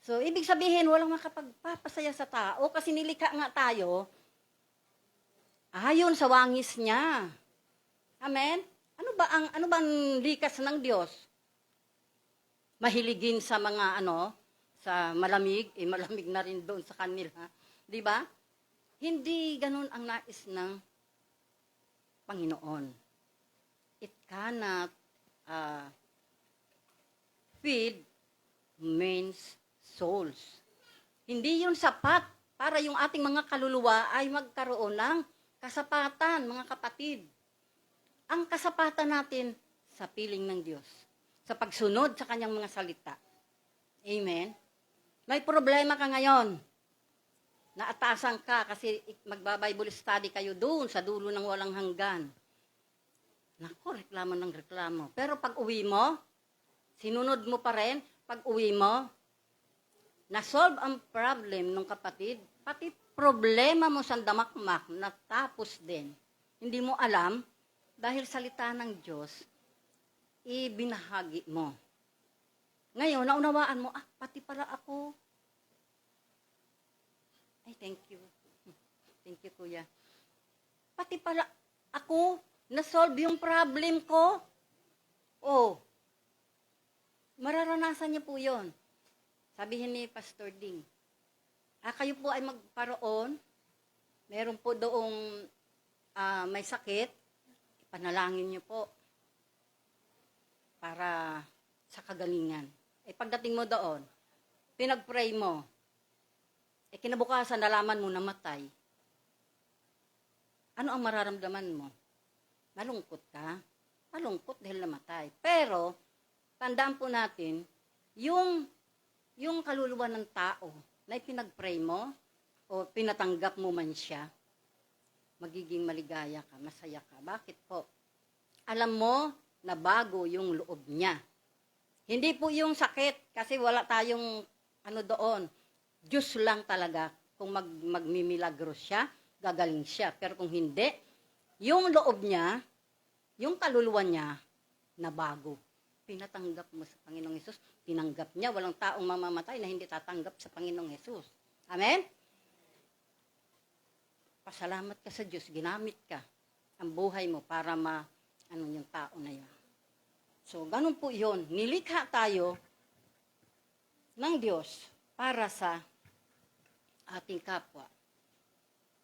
So, ibig sabihin, walang makapagpapasaya sa tao kasi nilikha nga tayo ayon sa wangis niya. Amen? Ano ba ang likas ng Diyos? Mahiligin sa mga sa malamig, malamig na rin doon sa kanila. Di ba? Hindi ganun ang nais ng Panginoon. It cannot feed men's souls. Hindi yun sapat para yung ating mga kaluluwa ay magkaroon ng kasapatan, mga kapatid. Ang kasapatan natin sa piling ng Diyos, sa pagsunod sa kanyang mga salita. Amen? May problema ka ngayon. Naatasan ka kasi magba-Bible study kayo doon sa dulo ng walang hanggan. Naku, reklamo ng reklamo. Pero pag uwi mo, sinunod mo pa rin, pag uwi mo, na-solve ang problem ng kapatid, pati problema mo sa damakmak, natapos din. Hindi mo alam, dahil salita ng Diyos, ibinahagi mo. Ngayon, naunawaan mo, pati pala ako. Ay, thank you. Thank you, Kuya. Pati pala ako, na-solve yung problem ko. Oh, mararanasan niya po yon. Sabihin ni Pastor Ding, kayo po ay magparoon, meron po doong may sakit, panalangin niyo po para sa kagalingan. Pagdating mo doon, pinag-pray mo, kinabukasan nalaman mo namatay. Ano ang mararamdaman mo? Malungkot ka? malungkot dahil namatay. Pero, tandaan po natin, yung kaluluwa ng tao na ipinag-pray mo o pinatanggap mo man siya, magiging maligaya ka, masaya ka. Bakit po? Alam mo na bago yung loob niya. Hindi po yung sakit, kasi wala tayong doon. Diyos lang talaga. Kung magmimilagro siya, gagaling siya. Pero kung hindi, yung loob niya, yung kaluluwa niya, na bago. Pinatanggap mo sa Panginoong Hesus, tinanggap niya. Walang taong mamamatay na hindi tatanggap sa Panginoong Hesus. Amen? Pasalamat ka sa Diyos, ginamit ka ang buhay mo para yung tao na yun. So, ganun po yun. Nilikha tayo ng Diyos para sa ating kapwa.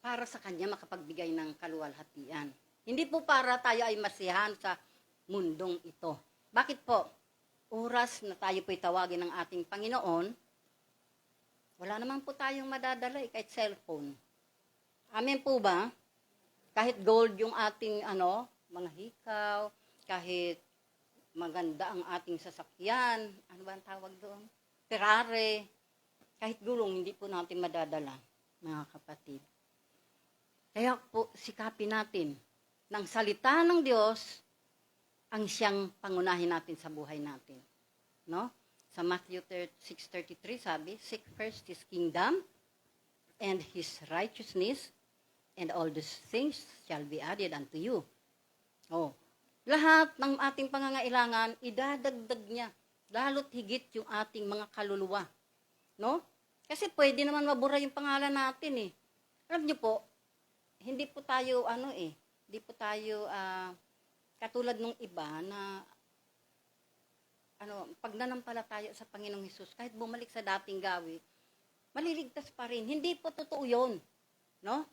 Para sa Kanya makapagbigay ng kaluwalhatian. Hindi po para tayo ay masiyahan sa mundong ito. Bakit po? Oras na tayo po'y tawagin ng ating Panginoon, wala naman po tayong madadala kahit cellphone. Amen po ba? Kahit gold yung ating mga hikaw, kahit maganda ang ating sasakyan, ano ba ang tawag doon? Ferrari, kahit gulong, hindi po natin madadala, mga kapatid. Kaya po, sikapin natin ng salita ng Diyos ang siyang pangunahin natin sa buhay natin. No? Sa Matthew 6:33 sabi, "Seek first His kingdom and His righteousness, and all these things shall be added unto you." Oh, lahat ng ating pangangailangan, idadagdag niya. Lalo't higit yung ating mga kaluluwa. No? Kasi pwede naman mabura yung pangalan natin eh. Alam niyo po, hindi po tayo hindi po tayo katulad nung iba na pag nanampalataya sa Panginoong Hesus, kahit bumalik sa dating gawi, maliligtas pa rin. Hindi po totoo yun. No?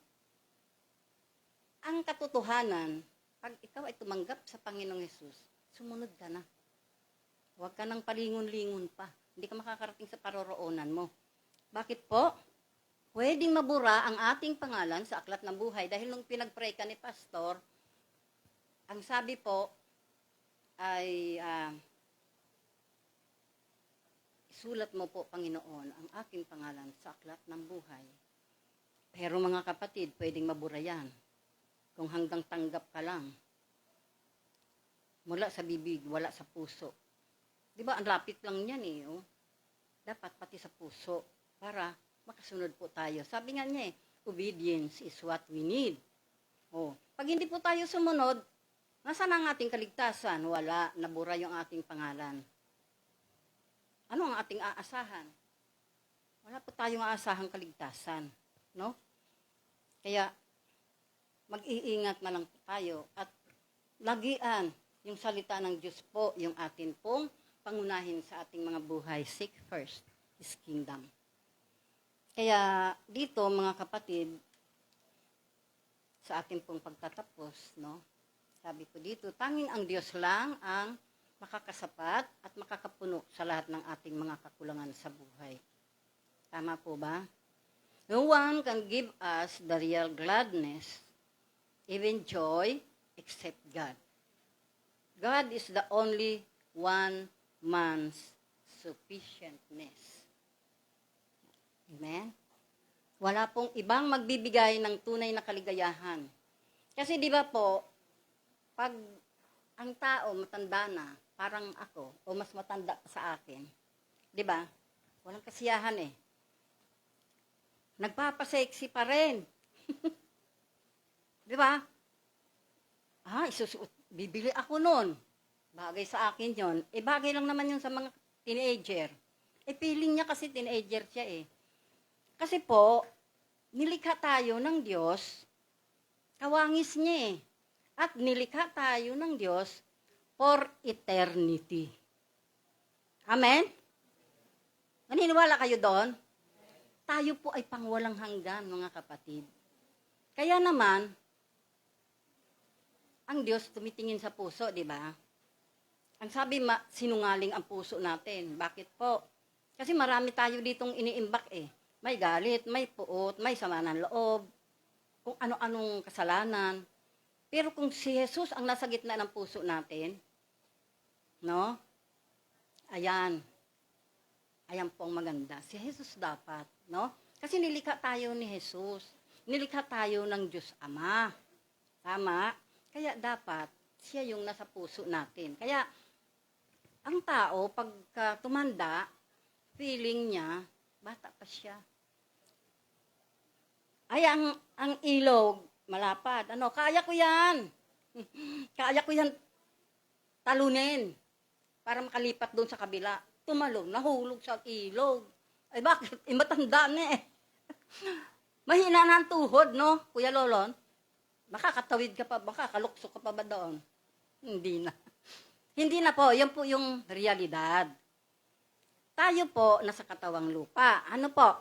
Ang katotohanan, pag ikaw ay tumanggap sa Panginoong Hesus, sumunod ka na. Huwag ka nang palingon-lingon pa. Hindi ka makakarating sa paroroonan mo. Bakit po? Pwedeng mabura ang ating pangalan sa aklat ng buhay dahil nung pinag-pray ka ni Pastor, ang sabi po ay isulat mo po, Panginoon, ang aking pangalan sa aklat ng buhay. Pero mga kapatid, pwedeng mabura yan. Kung hanggang tanggap ka lang. Mula sa bibig, wala sa puso. Di ba, ang lapit lang yan eh. Oh. Dapat pati sa puso para makasunod po tayo. Sabi nga niya obedience is what we need. Oh. Pag hindi po tayo sumunod, nasaan ang ating kaligtasan? Wala, nabura yung ating pangalan. Ano ang ating aasahan? Wala po tayong aasahang kaligtasan. No? Kaya, mag-iingat na lang po tayo at lagian yung salita ng Diyos po, yung atin pong pangunahin sa ating mga buhay. Seek first His kingdom. Kaya dito, mga kapatid, sa ating pong pagtatapos, no? Sabi ko dito, tanging ang Diyos lang ang makakasapat at makakapuno sa lahat ng ating mga kakulangan sa buhay. Tama po ba? No one can give us the real gladness, even joy, except God. God is the only one man's sufficientness. Amen? Wala pong ibang magbibigay ng tunay na kaligayahan. Kasi di ba po, pag ang tao matanda na, parang ako, o mas matanda pa sa akin, di ba? Walang kasiyahan eh. Nagpapasexy pa rin. Di ba? Bibili ako nun. Bagay sa akin yon. Bagay lang naman yun sa mga teenager. Feeling niya kasi teenager siya eh. Kasi po, nilikha tayo ng Diyos, kawangis niya eh. At nilikha tayo ng Diyos for eternity. Amen? Naniniwala kayo doon? Tayo po ay pangwalang hanggan, mga kapatid. Kaya naman, ang Diyos tumitingin sa puso, di ba? Ang sabi, sinungaling ang puso natin. Bakit po? Kasi marami tayo ditong iniimbak eh. May galit, may puot, may sama ng loob, kung ano-anong kasalanan. Pero kung si Jesus ang nasa gitna ng puso natin, no? Ayan. Ayan po ang maganda. Si Jesus dapat, no? Kasi nilikha tayo ni Jesus. Nilikha tayo ng Diyos Ama. Tama? Kaya dapat, siya yung nasa puso natin. Kaya, ang tao, pagka tumanda, feeling niya, bata pa siya. Ay, ang ilog, malapad. Ano, kaya ko yan. Kaya ko yan talunin para makalipat doon sa kabila. Tumalon, nahulog sa ilog. Ay, bakit? Matanda na eh. Mahina na ang tuhod, no, Kuya Lolon? Makakatawid ka pa, makakaluksok ka pa ba doon? Hindi na. Hindi na po, yan po yung realidad. Tayo po nasa katawang lupa. Ano po?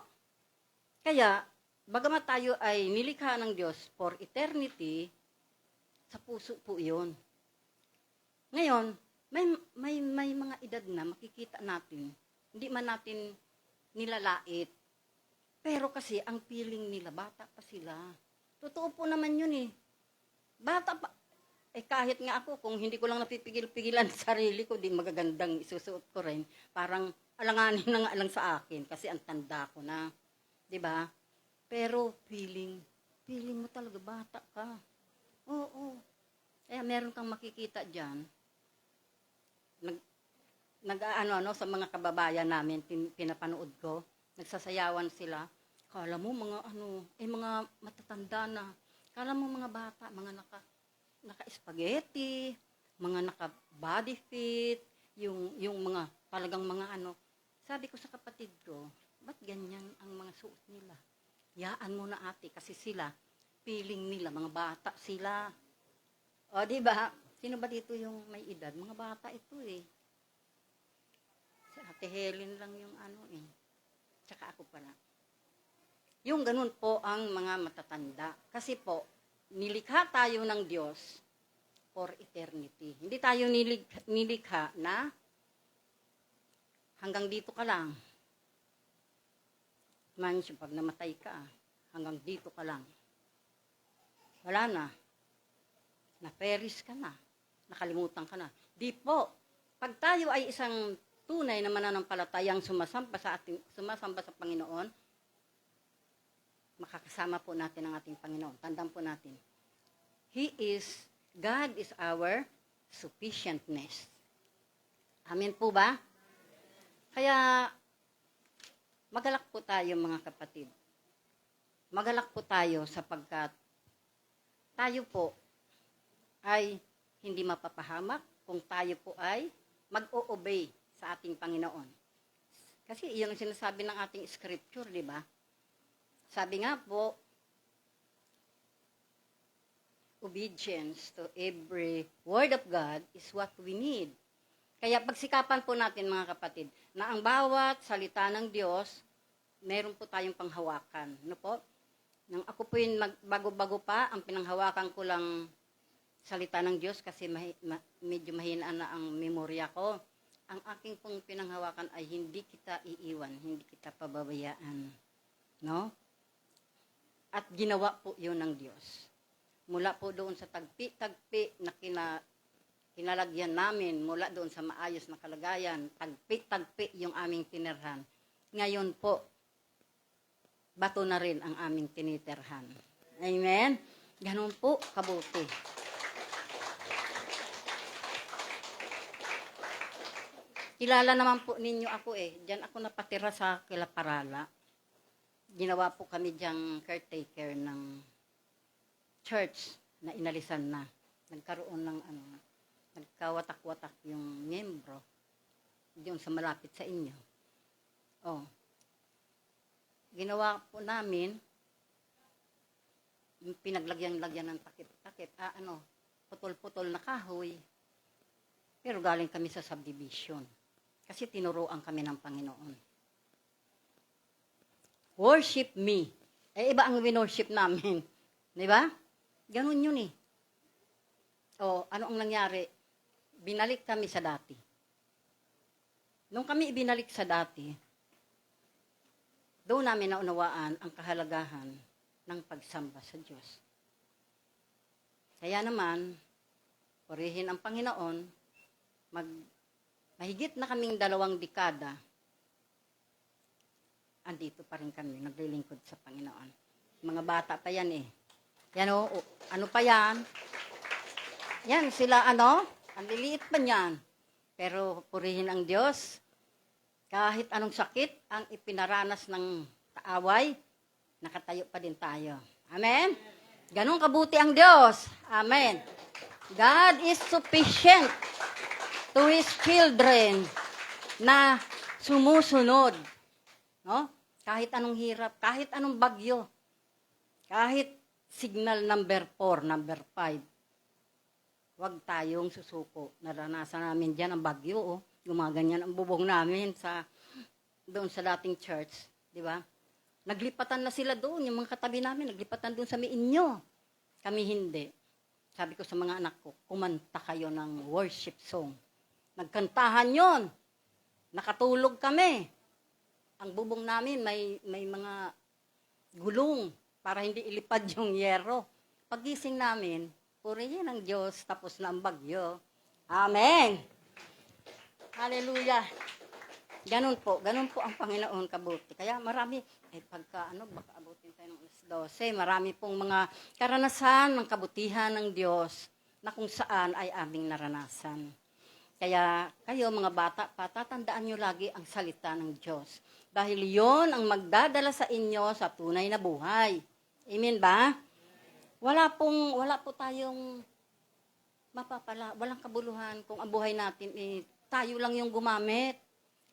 Kaya, bagamat tayo ay nilikha ng Diyos for eternity, sa puso po yun. Ngayon, may mga edad na makikita natin, hindi man natin nilalait. Pero kasi ang feeling nila, bata pa sila. Totoo po naman yun eh. Bata pa. Eh kahit nga ako, kung hindi ko lang napipigil-pigilan sa sarili ko, di magagandang isusuot ko rin. Parang alanganin na nga lang sa akin kasi ang tanda ko na. Diba? Pero feeling mo talaga bata ka. Oo. Kaya meron kang makikita dyan. Sa mga kababayan namin, pinapanood ko, nagsasayawan sila. Kala mo mga matatanda na. Kala mo mga bata, mga naka-spaghetti, mga naka-body fit, yung mga talagang mga ano. Sabi ko sa kapatid ko, ba't ganyan ang mga suot nila? Yaan mo na ate, kasi sila, feeling nila, mga bata sila. O, di ba? Sino ba dito yung may edad? Mga bata ito eh. Si Ate Helen lang yung Tsaka ako pala. Yung ganun po ang mga matatanda. Kasi po, nilikha tayo ng Diyos for eternity. Hindi tayo nilikha na hanggang dito ka lang. Mansion, pag namatay ka, hanggang dito ka lang. Wala na. Na-perish ka na. Nakalimutan ka na. Di po. Pag tayo ay isang tunay na mananampalatayang sumasamba sa Panginoon, makakasama po natin ang ating Panginoon. Tandaan po natin. God is our sufficientness. Amen po ba? Kaya, magalak po tayo mga kapatid. Magalak po tayo sapagkat tayo po ay hindi mapapahamak kung tayo po ay mag-o-obey sa ating Panginoon. Kasi iyon ang sinasabi ng ating scripture, di ba? Sabi nga po, obedience to every word of God is what we need. Kaya pagsikapan po natin mga kapatid, na ang bawat salita ng Diyos, meron po tayong panghawakan. Ano po? Nang ako po yung bago-bago pa, ang pinanghawakan ko lang salita ng Diyos kasi medyo mahina na ang memorya ko. Ang aking pong pinanghawakan ay hindi kita iiwan, hindi kita pababayaan. No? At ginawa po yun ng Diyos. Mula po doon sa tagpi-tagpi na kinalagyan namin, mula doon sa maayos na kalagayan, tagpi-tagpi yung aming tinirhan. Ngayon po, bato na rin ang aming tinitirhan. Amen? Ganun po, kabuti. Kilala naman po ninyo ako eh. Diyan ako napatira sa Kilaparala. Ginawa po kami diyang caretaker ng church na inalisan na. Nagkaroon ng nagkawatak-watak yung miyembro diyon sa malapit sa inyo. Oh. Ginawa po namin, pinaglagyan-lagyan ng takip-takip, putol-putol na kahoy. Pero galing kami sa subdivision. Kasi tinuruan kami ng Panginoon. Worship me. Iba ang winorship namin. Di ba? Ganun yun eh. O, ano ang nangyari? Binalik kami sa dati. Nung kami ibinalik sa dati, doon namin naunawaan ang kahalagahan ng pagsamba sa Diyos. Kaya naman, purihin ang Panginoon, mahigit na kaming 2 dekada, andito pa rin kami, naglilingkod sa Panginoon. Mga bata pa yan eh. Yan o, ano pa yan? Yan, sila ang liliit pa niyan. Pero purihin ang Diyos. Kahit anong sakit ang ipinaranas ng kaaway, nakatayo pa din tayo. Amen? Ganun kabuti ang Diyos. Amen. God is sufficient to His children na sumusunod. No? Kahit anong hirap, kahit anong bagyo, kahit signal number 4, number 5, huwag tayong susuko. Naranasan namin dyan ang bagyo, oh. Gumaganyan ang bubong namin doon sa dating church. Di ba? Naglipatan na sila doon, yung mga katabi namin, naglipatan doon sa Miinyo. Kami hindi. Sabi ko sa mga anak ko, kumanta kayo ng worship song. Nagkantahan yon. Nakatulog kami. Ang bubong namin may mga gulong para hindi ilipad yung yero. Pagising namin, purihin ang Diyos, tapos na ang bagyo. Amen! Hallelujah! Ganun po ang Panginoon kabuti. Kaya marami, baka abutin tayo ng 12, marami pong mga karanasan ng kabutihan ng Diyos na kung saan ay aming naranasan. Kaya kayo mga bata pa, tatandaan nyo lagi ang salita ng Diyos. Dahil yon ang magdadala sa inyo sa tunay na buhay. Amen ba? Wala po tayong walang kabuluhan kung ang buhay natin tayo lang yung gumamit.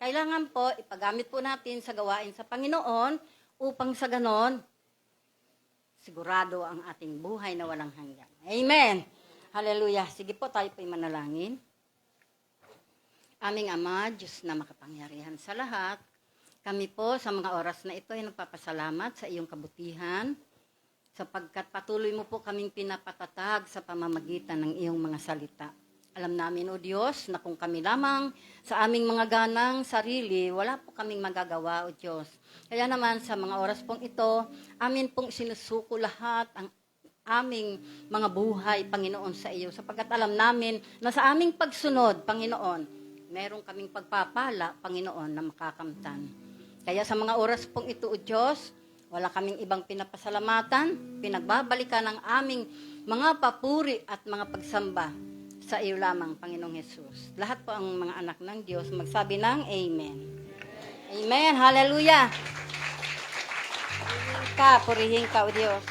Kailangan po, ipagamit po natin sa gawain sa Panginoon upang sa ganon, sigurado ang ating buhay na walang hanggan. Amen! Hallelujah! Sige po, tayo po'y manalangin. Aming Ama, Diyos na makapangyarihan sa lahat, kami po sa mga oras na ito ay nagpapasalamat sa iyong kabutihan, sapagkat patuloy mo po kaming pinapatatag sa pamamagitan ng iyong mga salita. Alam namin, O Diyos, na kung kami lamang sa aming mga ganang sarili, wala po kaming magagawa, O Diyos. Kaya naman sa mga oras pong ito, amin pong sinusuko lahat ang aming mga buhay, Panginoon, sa iyo. Sapagkat alam namin na sa aming pagsunod, Panginoon, meron kaming pagpapala, Panginoon, na makakamtan. Kaya sa mga oras pong ito, O Diyos, wala kaming ibang pinapasalamatan, pinagbabalikan ang aming mga papuri at mga pagsamba sa iyo lamang, Panginoong Hesus. Lahat po ang mga anak ng Diyos magsabi ng Amen. Amen. Hallelujah. Purihin ka, O Diyos.